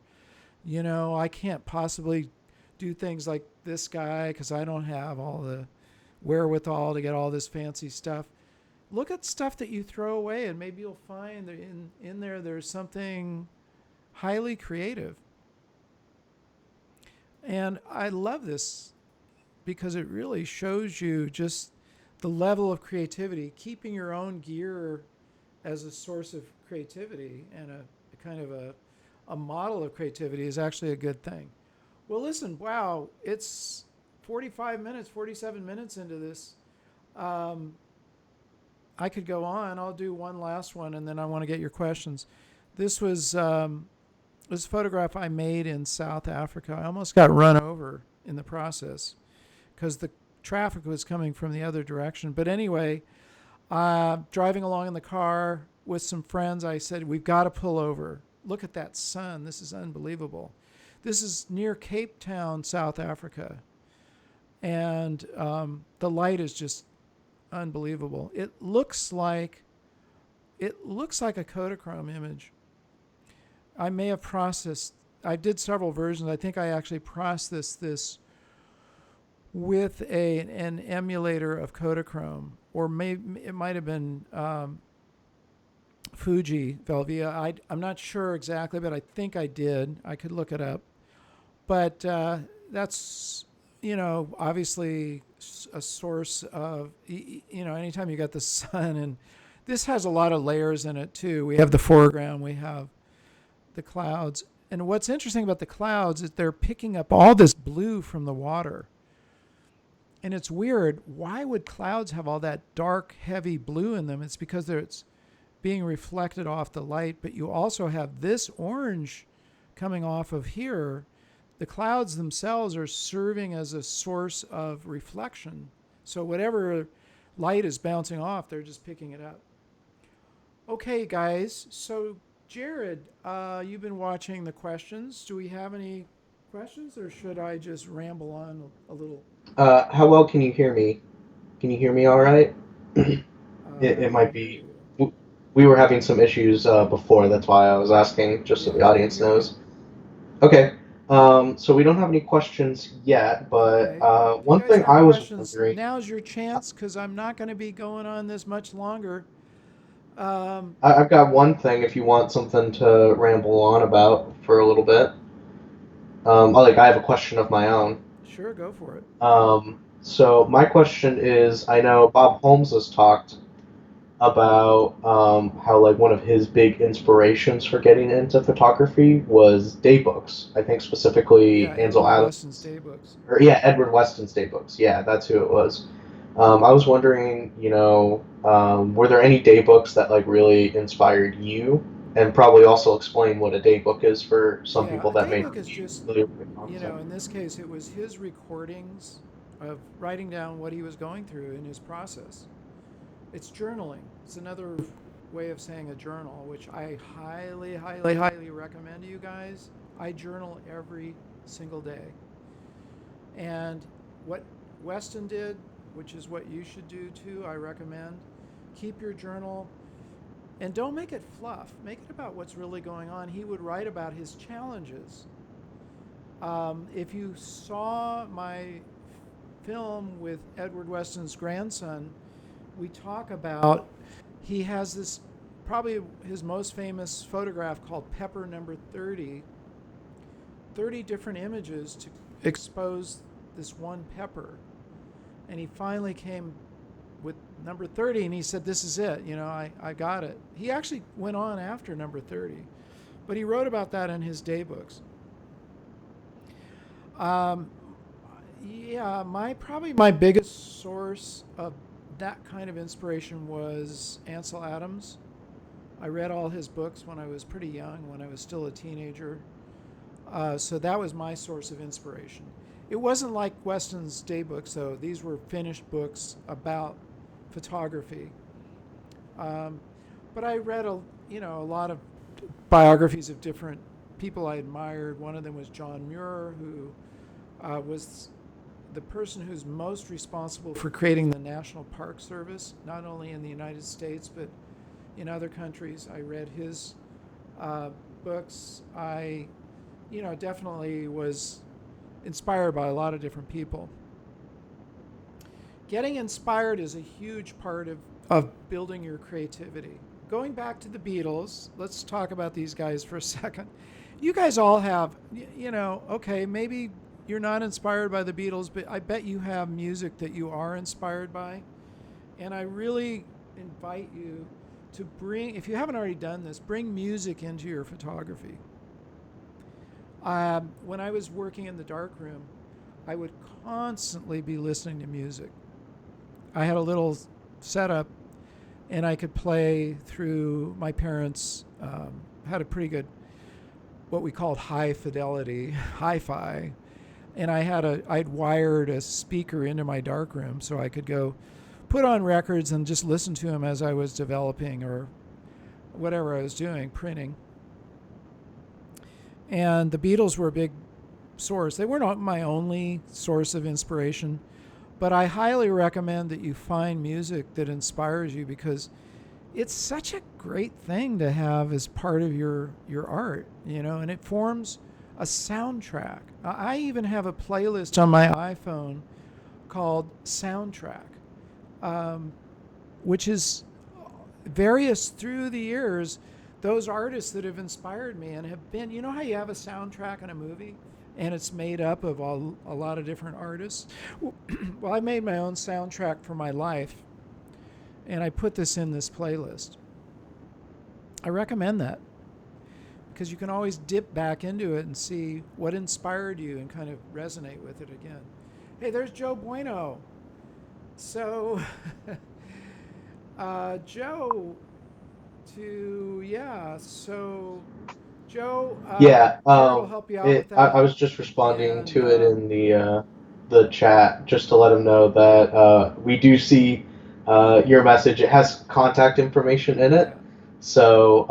I can't possibly do things like this guy because I don't have all the wherewithal to get all this fancy stuff. Look at stuff that you throw away, and maybe you'll find that in there there's something highly creative. And I love this because it really shows you just the level of creativity. Keeping your own gear as a source of creativity and a kind of a model of creativity is actually a good thing. Well, listen, wow, it's 47 minutes into this. I could go on. I'll do one last one, and then I want to get your questions. This was a photograph I made in South Africa. I almost got run over in the process because the traffic was coming from the other direction. But anyway, driving along in the car with some friends, I said, we've got to pull over. Look at that sun. This is unbelievable. This is near Cape Town, South Africa. And the light is just unbelievable. It looks like a Kodachrome image. I may have processed. I did several versions. I think I actually processed this with an emulator of Kodachrome, or maybe it might have been Fuji Velvia. I'm not sure exactly, but I think I did. I could look it up. But that's, obviously a source of, anytime you got the sun, and this has a lot of layers in it too. We have the foreground, we have the clouds. And what's interesting about the clouds is they're picking up all this blue from the water. And it's weird. Why would clouds have all that dark, heavy blue in them? It's because it's being reflected off the light. But you also have this orange coming off of here. The clouds themselves are serving as a source of reflection. So whatever light is bouncing off, they're just picking it up. Okay, guys. So Jared, you've been watching the questions. Do we have any questions, or should I just ramble on a little? How well can you hear me? Can you hear me all right? It I might can hear be. you. We were having some issues before. That's why I was asking, just so Yeah, the okay, audience you're good. knows. Okay. So we don't have any questions yet, but Okay. If you one guys thing have I was questions, wondering. now's your chance, because I'm not going to be going on this much longer. Um, I've got one thing if you want something to ramble on about for a little bit. I have a question of my own. sure, go for it. So my question is, I know Bob Holmes has talked about how like one of his big inspirations for getting into photography was day books. I think Yeah, specifically Ansel Edward Weston's Adams, day books. or yeah, Edward Weston's day books. Yeah, that's who it was. I was wondering, were there any day books that like really inspired you, and probably also explain what a day book is for some Yeah, people a that day may book not is be just, familiar with the concept. in this case, it was his recordings of writing down what he was going through in his process. It's journaling. It's another way of saying a journal, which I highly, highly, highly recommend to you guys. I journal every single day. And what Weston did, which is what you should do too, I recommend, keep your journal and don't make it fluff. Make it about what's really going on. He would write about his challenges. If you saw my film with Edward Weston's grandson, we talk about, he has this, probably his most famous photograph called Pepper Number 30, 30 different images to expose this one pepper. And he finally came with number 30, and he said, "This is it. I got it." He actually went on after number 30, but he wrote about that in his day books. Um, yeah, probably my biggest source of that kind of inspiration was Ansel Adams. I read all his books when I was pretty young, when I was still a teenager. So that was my source of inspiration. It wasn't like Weston's day books, though. These were finished books about photography. Um, but I read a lot of biographies of different people I admired. One of them was John Muir, who was the person who's most responsible for creating the National Park Service, not only in the United States but in other countries. I read his books. I, definitely was inspired by a lot of different people. Getting inspired is a huge part of building your creativity. Going back to the Beatles, let's talk about these guys for a second. You guys all have, okay, maybe you're not inspired by the Beatles, but I bet you have music that you are inspired by. And I really invite you to bring, if you haven't already done this, bring music into your photography. When I was working in the darkroom, I would constantly be listening to music. I had a little setup, and I could play through my parents, had a pretty good, what we called high fidelity, hi-fi. And I'd wired a speaker into my darkroom so I could go put on records and just listen to them as I was developing or whatever I was doing, printing. And the Beatles were a big source. They were not my only source of inspiration, but I highly recommend that you find music that inspires you, because it's such a great thing to have as part of your art, and it forms a soundtrack. I even have a playlist on my iPhone called Soundtrack, which is various through the years, those artists that have inspired me and have been, how you have a soundtrack in a movie and it's made up of a lot of different artists? Well, I made my own soundtrack for my life, and I put this in this playlist. I recommend that, because you can always dip back into it and see what inspired you and kind of resonate with it again. Hey, there's Joe Bueno. So, Joe, so Joe, Yeah, Jared will help you out with I that. was just responding And to it in the chat just to let him know that we do see your message. It has contact information in it, yeah, so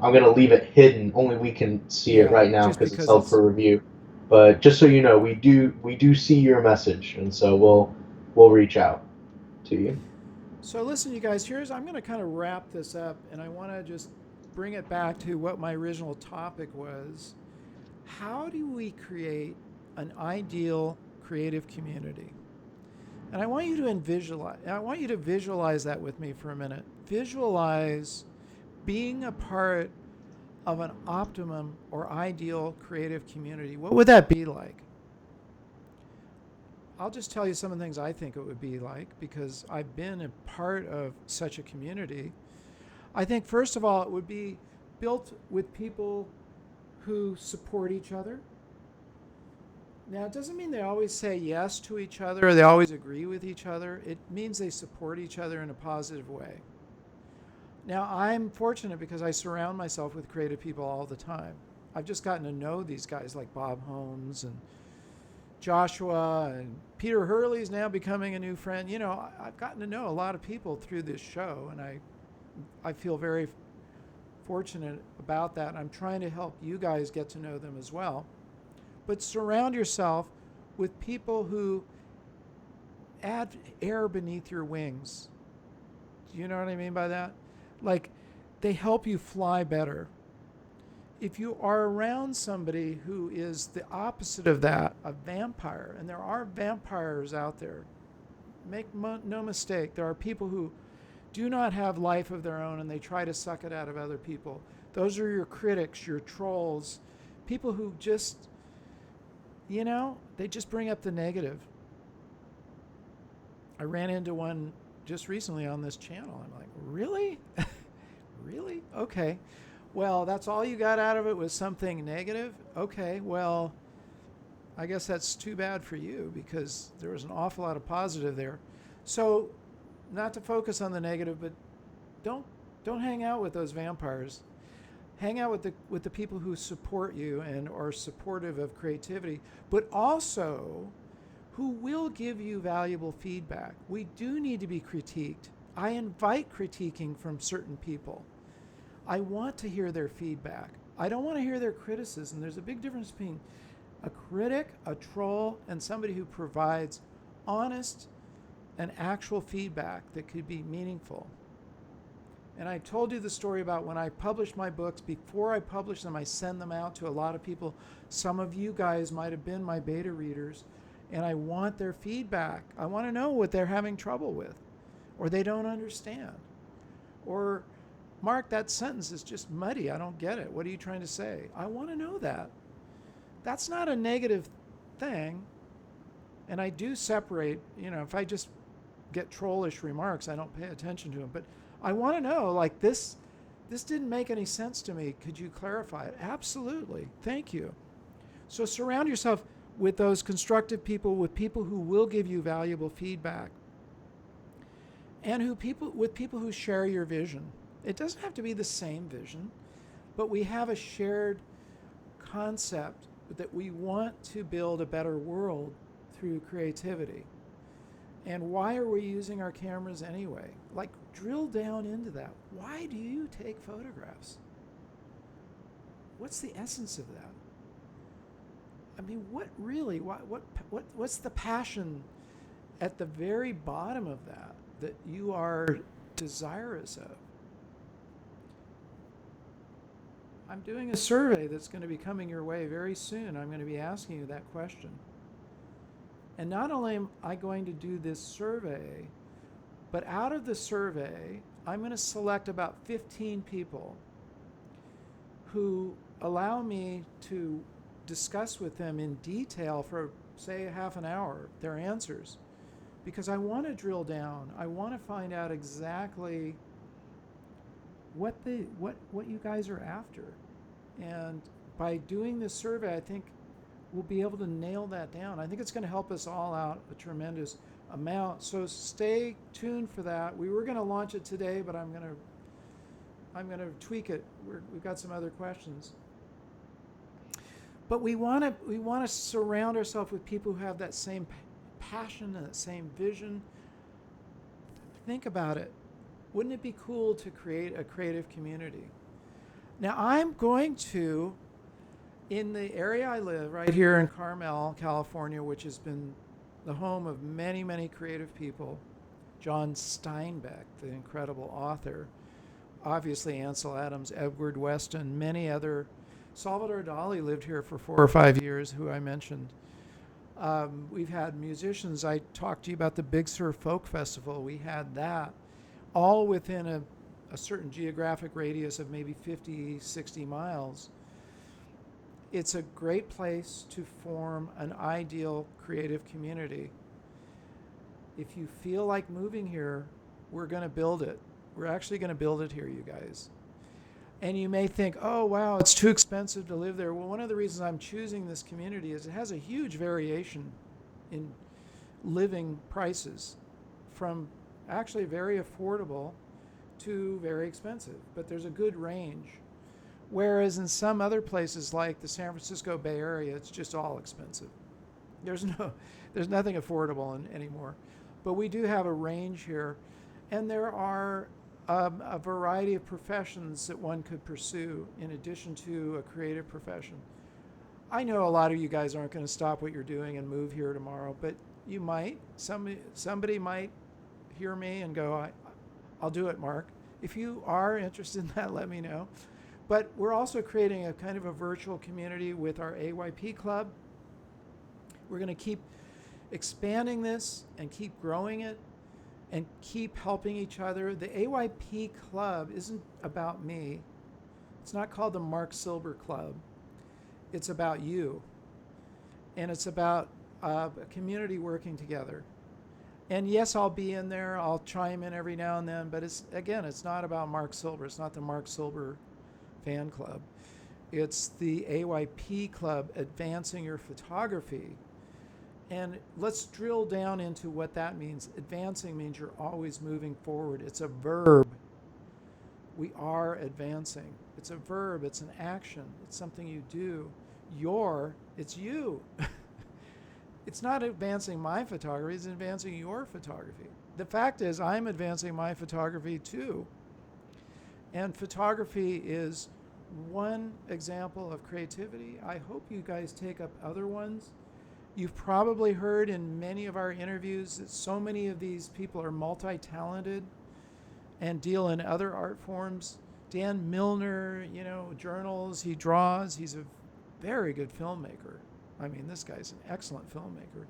I'm gonna leave it hidden. Only we can see it yeah, right now just because it's because held it's. for review. But just so you know, we do see your message, and so we'll reach out to you. So listen, you guys, I'm going to kind of wrap this up, and I want to just bring it back to what my original topic was. How do we create an ideal creative community? And I want you to visualize that with me for a minute. Visualize being a part of an optimum or ideal creative community. What would that be like? I'll just tell you some of the things I think it would be like, because I've been a part of such a community. I think, first of all, it would be built with people who support each other. Now, it doesn't mean they always say yes to each other or they always agree with each other. It means they support each other in a positive way. Now, I'm fortunate because I surround myself with creative people all the time. I've just gotten to know these guys like Bob Holmes and Joshua, and Peter Hurley's now becoming a new friend. I've gotten to know a lot of people through this show, and I feel very fortunate about that. I'm trying to help you guys get to know them as well. But surround yourself with people who add air beneath your wings. Do you know what I mean by that? Like, they help you fly better. If you are around somebody who is the opposite of that, a vampire, and there are vampires out there, make no mistake, there are people who do not have life of their own and they try to suck it out of other people. Those are your critics, your trolls, people who just, they just bring up the negative. I ran into one just recently on this channel. I'm like, really? Really? Okay. Well, that's all you got out of it was something negative? Okay, well, I guess that's too bad for you because there was an awful lot of positive there. So, not to focus on the negative, but don't don't hang out with those vampires. Hang out with the people who support you and are supportive of creativity, but also who will give you valuable feedback. We do need to be critiqued. I invite critiquing from certain people. I want to hear their feedback. I don't want to hear their criticism. There's a big difference between a critic, a troll, and somebody who provides honest and actual feedback that could be meaningful. And I told you the story about when I publish my books. Before I publish them, I send them out to a lot of people. Some of you guys might have been my beta readers, and I want their feedback. I want to know what they're having trouble with, or they don't understand. Or, Mark, that sentence is just muddy. I don't get it. What are you trying to say? I want to know that. That's not a negative thing. And I do separate, if I just get trollish remarks, I don't pay attention to them. But I want to know, like, this didn't make any sense to me. Could you clarify it? Absolutely. Thank you. So surround yourself with those constructive people, with people who will give you valuable feedback, and with people who share your vision. It doesn't have to be the same vision, but we have a shared concept that we want to build a better world through creativity. And why are we using our cameras anyway? Like, drill down into that. Why do you take photographs? What's the essence of that? I mean, what's the passion at the very bottom of that you are desirous of? I'm doing a survey that's going to be coming your way very soon. I'm going to be asking you that question. And not only am I going to do this survey, but out of the survey, I'm going to select about 15 people who allow me to discuss with them in detail for, say, a half an hour their answers. Because I want to drill down. I want to find out exactly what you guys are after. And by doing this survey, I think we'll be able to nail that down. I think it's going to help us all out a tremendous amount. So stay tuned for that. We were going to launch it today, but I'm going to tweak it. We've got some other questions. But we want to surround ourselves with people who have that same passion and that same vision. Think about it. Wouldn't it be cool to create a creative community? Now, I'm going to, in the area I live, right here in Carmel, California, which has been the home of many, many creative people, John Steinbeck, the incredible author, obviously Ansel Adams, Edward Weston, many other. Salvador Dali lived here for 4 or 5 years, who I mentioned. We've had musicians. I talked to you about the Big Sur Folk Festival. We had that all within a certain geographic radius of maybe 50, 60 miles. It's a great place to form an ideal creative community. If you feel like moving here, we're going to build it. We're actually going to build it here, you guys. And you may think, oh, wow, it's too expensive to live there. Well, one of the reasons I'm choosing this community is it has a huge variation in living prices, from actually very affordable to very expensive. But there's a good range. Whereas in some other places like the San Francisco Bay Area, it's just all expensive. There's nothing affordable anymore. But we do have a range here. And there are a variety of professions that one could pursue in addition to a creative profession. I know a lot of you guys aren't going to stop what you're doing and move here tomorrow, but you might. Somebody might hear me and go, I'll do it, Mark. If you are interested in that, let me know. But we're also creating a kind of a virtual community with our AYP club. We're going to keep expanding this and keep growing it and keep helping each other. The AYP club isn't about me. It's not called the Marc Silber Club. It's about you. And it's about a community working together. And yes, I'll be in there. I'll chime in every now and then. But it's not about Marc Silber. It's not the Marc Silber fan club. It's the AYP club, Advancing Your Photography. And let's drill down into what that means. Advancing means you're always moving forward. It's a verb. We are advancing. It's a verb. It's an action. It's something you do. It's you. It's not advancing my photography, it's advancing your photography. The fact is, I'm advancing my photography too. And photography is one example of creativity. I hope you guys take up other ones. You've probably heard in many of our interviews that so many of these people are multi-talented and deal in other art forms. Dan Milner, journals, he draws, he's a very good filmmaker. I mean, this guy's an excellent filmmaker.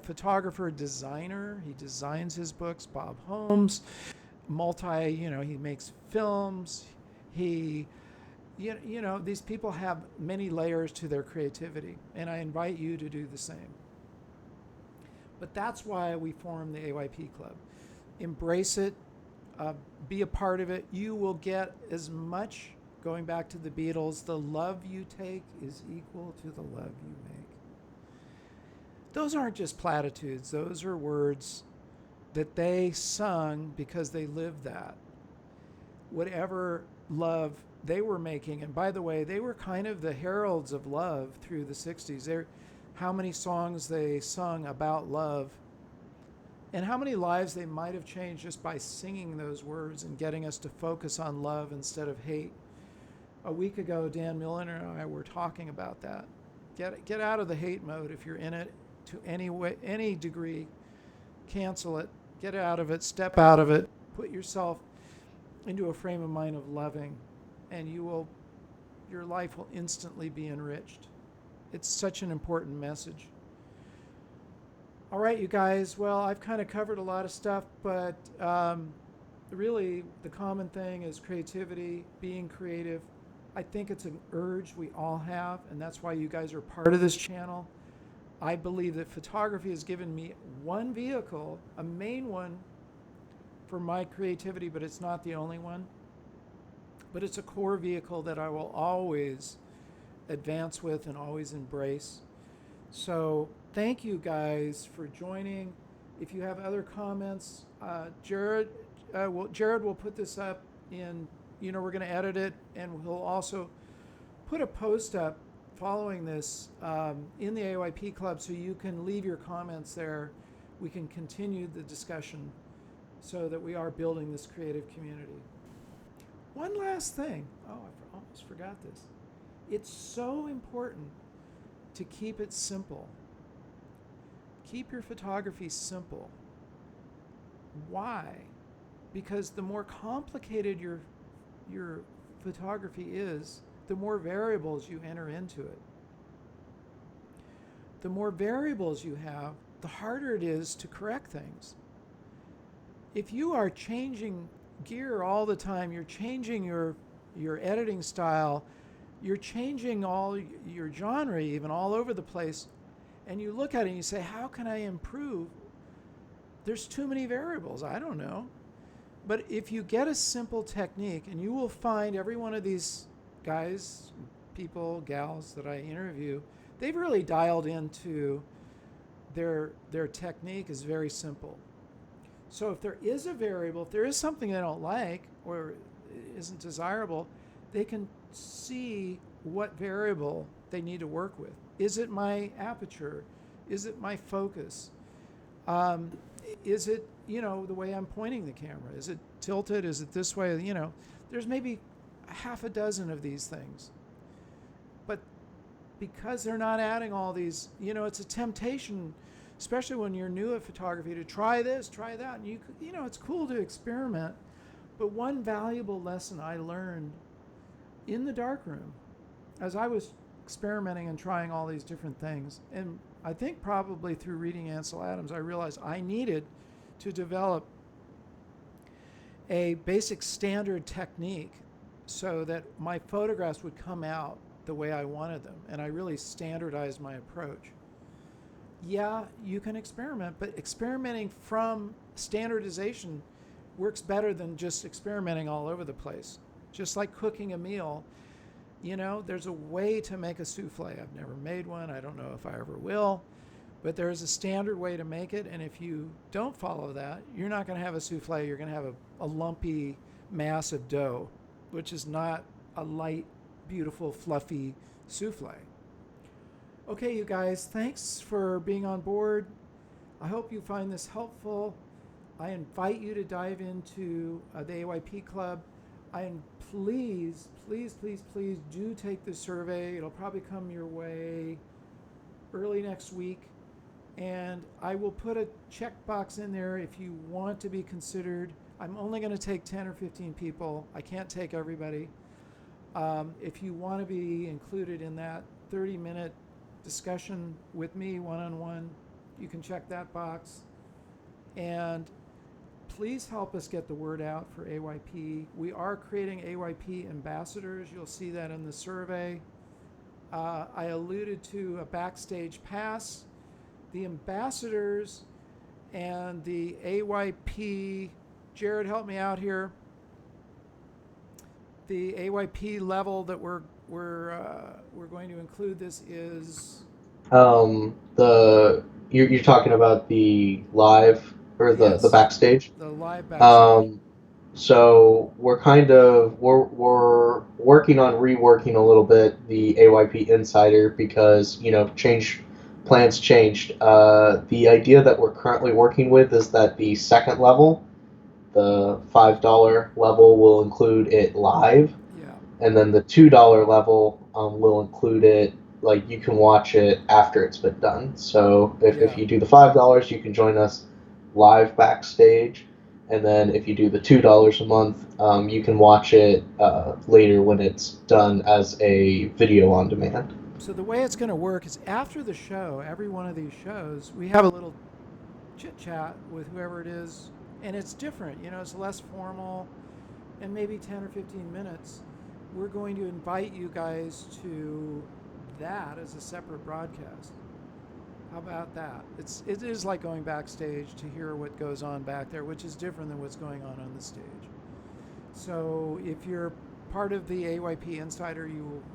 Photographer, designer, he designs his books. Bob Holmes, he makes films. These people have many layers to their creativity, and I invite you to do the same. But that's why we formed the AYP Club. Embrace it, be a part of it. You will get as much. Going back to the Beatles, the love you take is equal to the love you make. Those aren't just platitudes. Those are words that they sung because they lived that. Whatever love they were making, and by the way, they were kind of the heralds of love through the 60s. How many songs they sung about love, and how many lives they might have changed just by singing those words and getting us to focus on love instead of hate. A week ago, Dan Milner and I were talking about that. Get out of the hate mode if you're in it to any degree. Cancel it. Get out of it. Step out of it. Put yourself into a frame of mind of loving, and your life will instantly be enriched. It's such an important message. All right, you guys. Well, I've kind of covered a lot of stuff, but really the common thing is creativity, being creative. I think it's an urge we all have, and that's why you guys are part of this channel. I believe that photography has given me one vehicle, a main one for my creativity, but it's not the only one. But it's a core vehicle that I will always advance with and always embrace. So thank you guys for joining. If you have other comments, Jared will put this up in, we're going to edit it, and we'll also put a post up following this in the AYP Club, so you can leave your comments there. We can continue the discussion so that we are building this creative community. One last thing. Oh, I almost forgot this. It's so important to keep it simple. Keep your photography simple. Why? Because the more complicated your photography is, the more variables you enter into it. The more variables you have, the harder it is to correct things. If you are changing gear all the time, you're changing your editing style, you're changing all your genre even all over the place, and you look at it and you say, how can I improve? There's too many variables. I don't know. But if you get a simple technique, and you will find every one of these guys, people, gals that I interview, they've really dialed into their technique is very simple. So if there is a variable, if there is something they don't like or isn't desirable, they can see what variable they need to work with. Is it my aperture? Is it my focus? Is it, the way I'm pointing the camera? Is it tilted? Is it this way? There's maybe half a dozen of these things. But because they're not adding all these, it's a temptation, especially when you're new at photography, to try this, try that. And it's cool to experiment. But one valuable lesson I learned in the darkroom as I was experimenting and trying all these different things, and I think probably through reading Ansel Adams, I realized I needed to develop a basic standard technique so that my photographs would come out the way I wanted them, and I really standardized my approach. Yeah, you can experiment, but experimenting from standardization works better than just experimenting all over the place. Just like cooking a meal, there's a way to make a souffle. I've never made one. I don't know if I ever will, but there is a standard way to make it. And if you don't follow that, you're not going to have a souffle. You're going to have a lumpy mass of dough, which is not a light, beautiful, fluffy souffle. Okay, you guys, thanks for being on board. I hope you find this helpful. I invite you to dive into the AYP Club. Please, please, please, please do take the survey. It'll probably come your way early next week. And I will put a checkbox in there if you want to be considered. I'm only going to take 10 or 15 people. I can't take everybody. If you want to be included in that 30-minute discussion with me one-on-one, you can check that box. And please help us get the word out for AYP. We are creating AYP ambassadors. You'll see that in the survey. I alluded to a backstage pass. The ambassadors and the AYP, Jared, help me out here. The AYP level that we're going to include this is The you're talking about the live or the yes, backstage. the live backstage. Um, so we're working on reworking a little bit the AYP Insider because plans changed. The idea that we're currently working with is that the second level, the $5 level, will include it live, Yeah, and then the $2 level will include it like you can watch it after it's been done. So if yeah. you do the $5, you can join us live backstage, and then if you do the $2 a month, you can watch it later when it's done as a video on demand. So the way it's going to work is after the show, every one of these shows, we have a little chit chat with whoever it is, and it's different. It's less formal, and maybe 10 or 15 minutes. We're going to invite you guys to that as a separate broadcast. How about that? It is like going backstage to hear what goes on back there, which is different than what's going on the stage. So if you're part of the AYP Insider,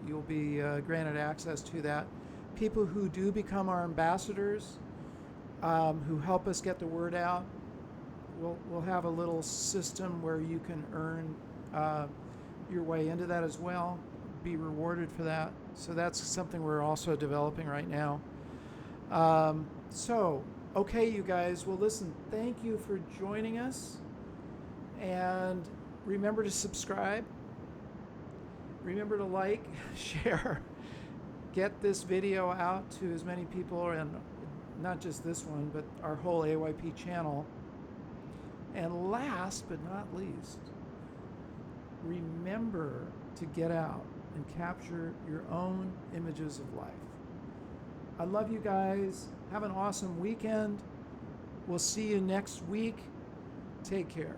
you'll be granted access to that. People who do become our ambassadors, who help us get the word out, we'll have a little system where you can earn your way into that as well, be rewarded for that. So that's something we're also developing right now. Okay, you guys. Well, listen, thank you for joining us. And remember to subscribe. Remember to like, share, get this video out to as many people, and not just this one, but our whole AYP channel. And last but not least, remember to get out and capture your own images of life. I love you guys. Have an awesome weekend. We'll see you next week. Take care.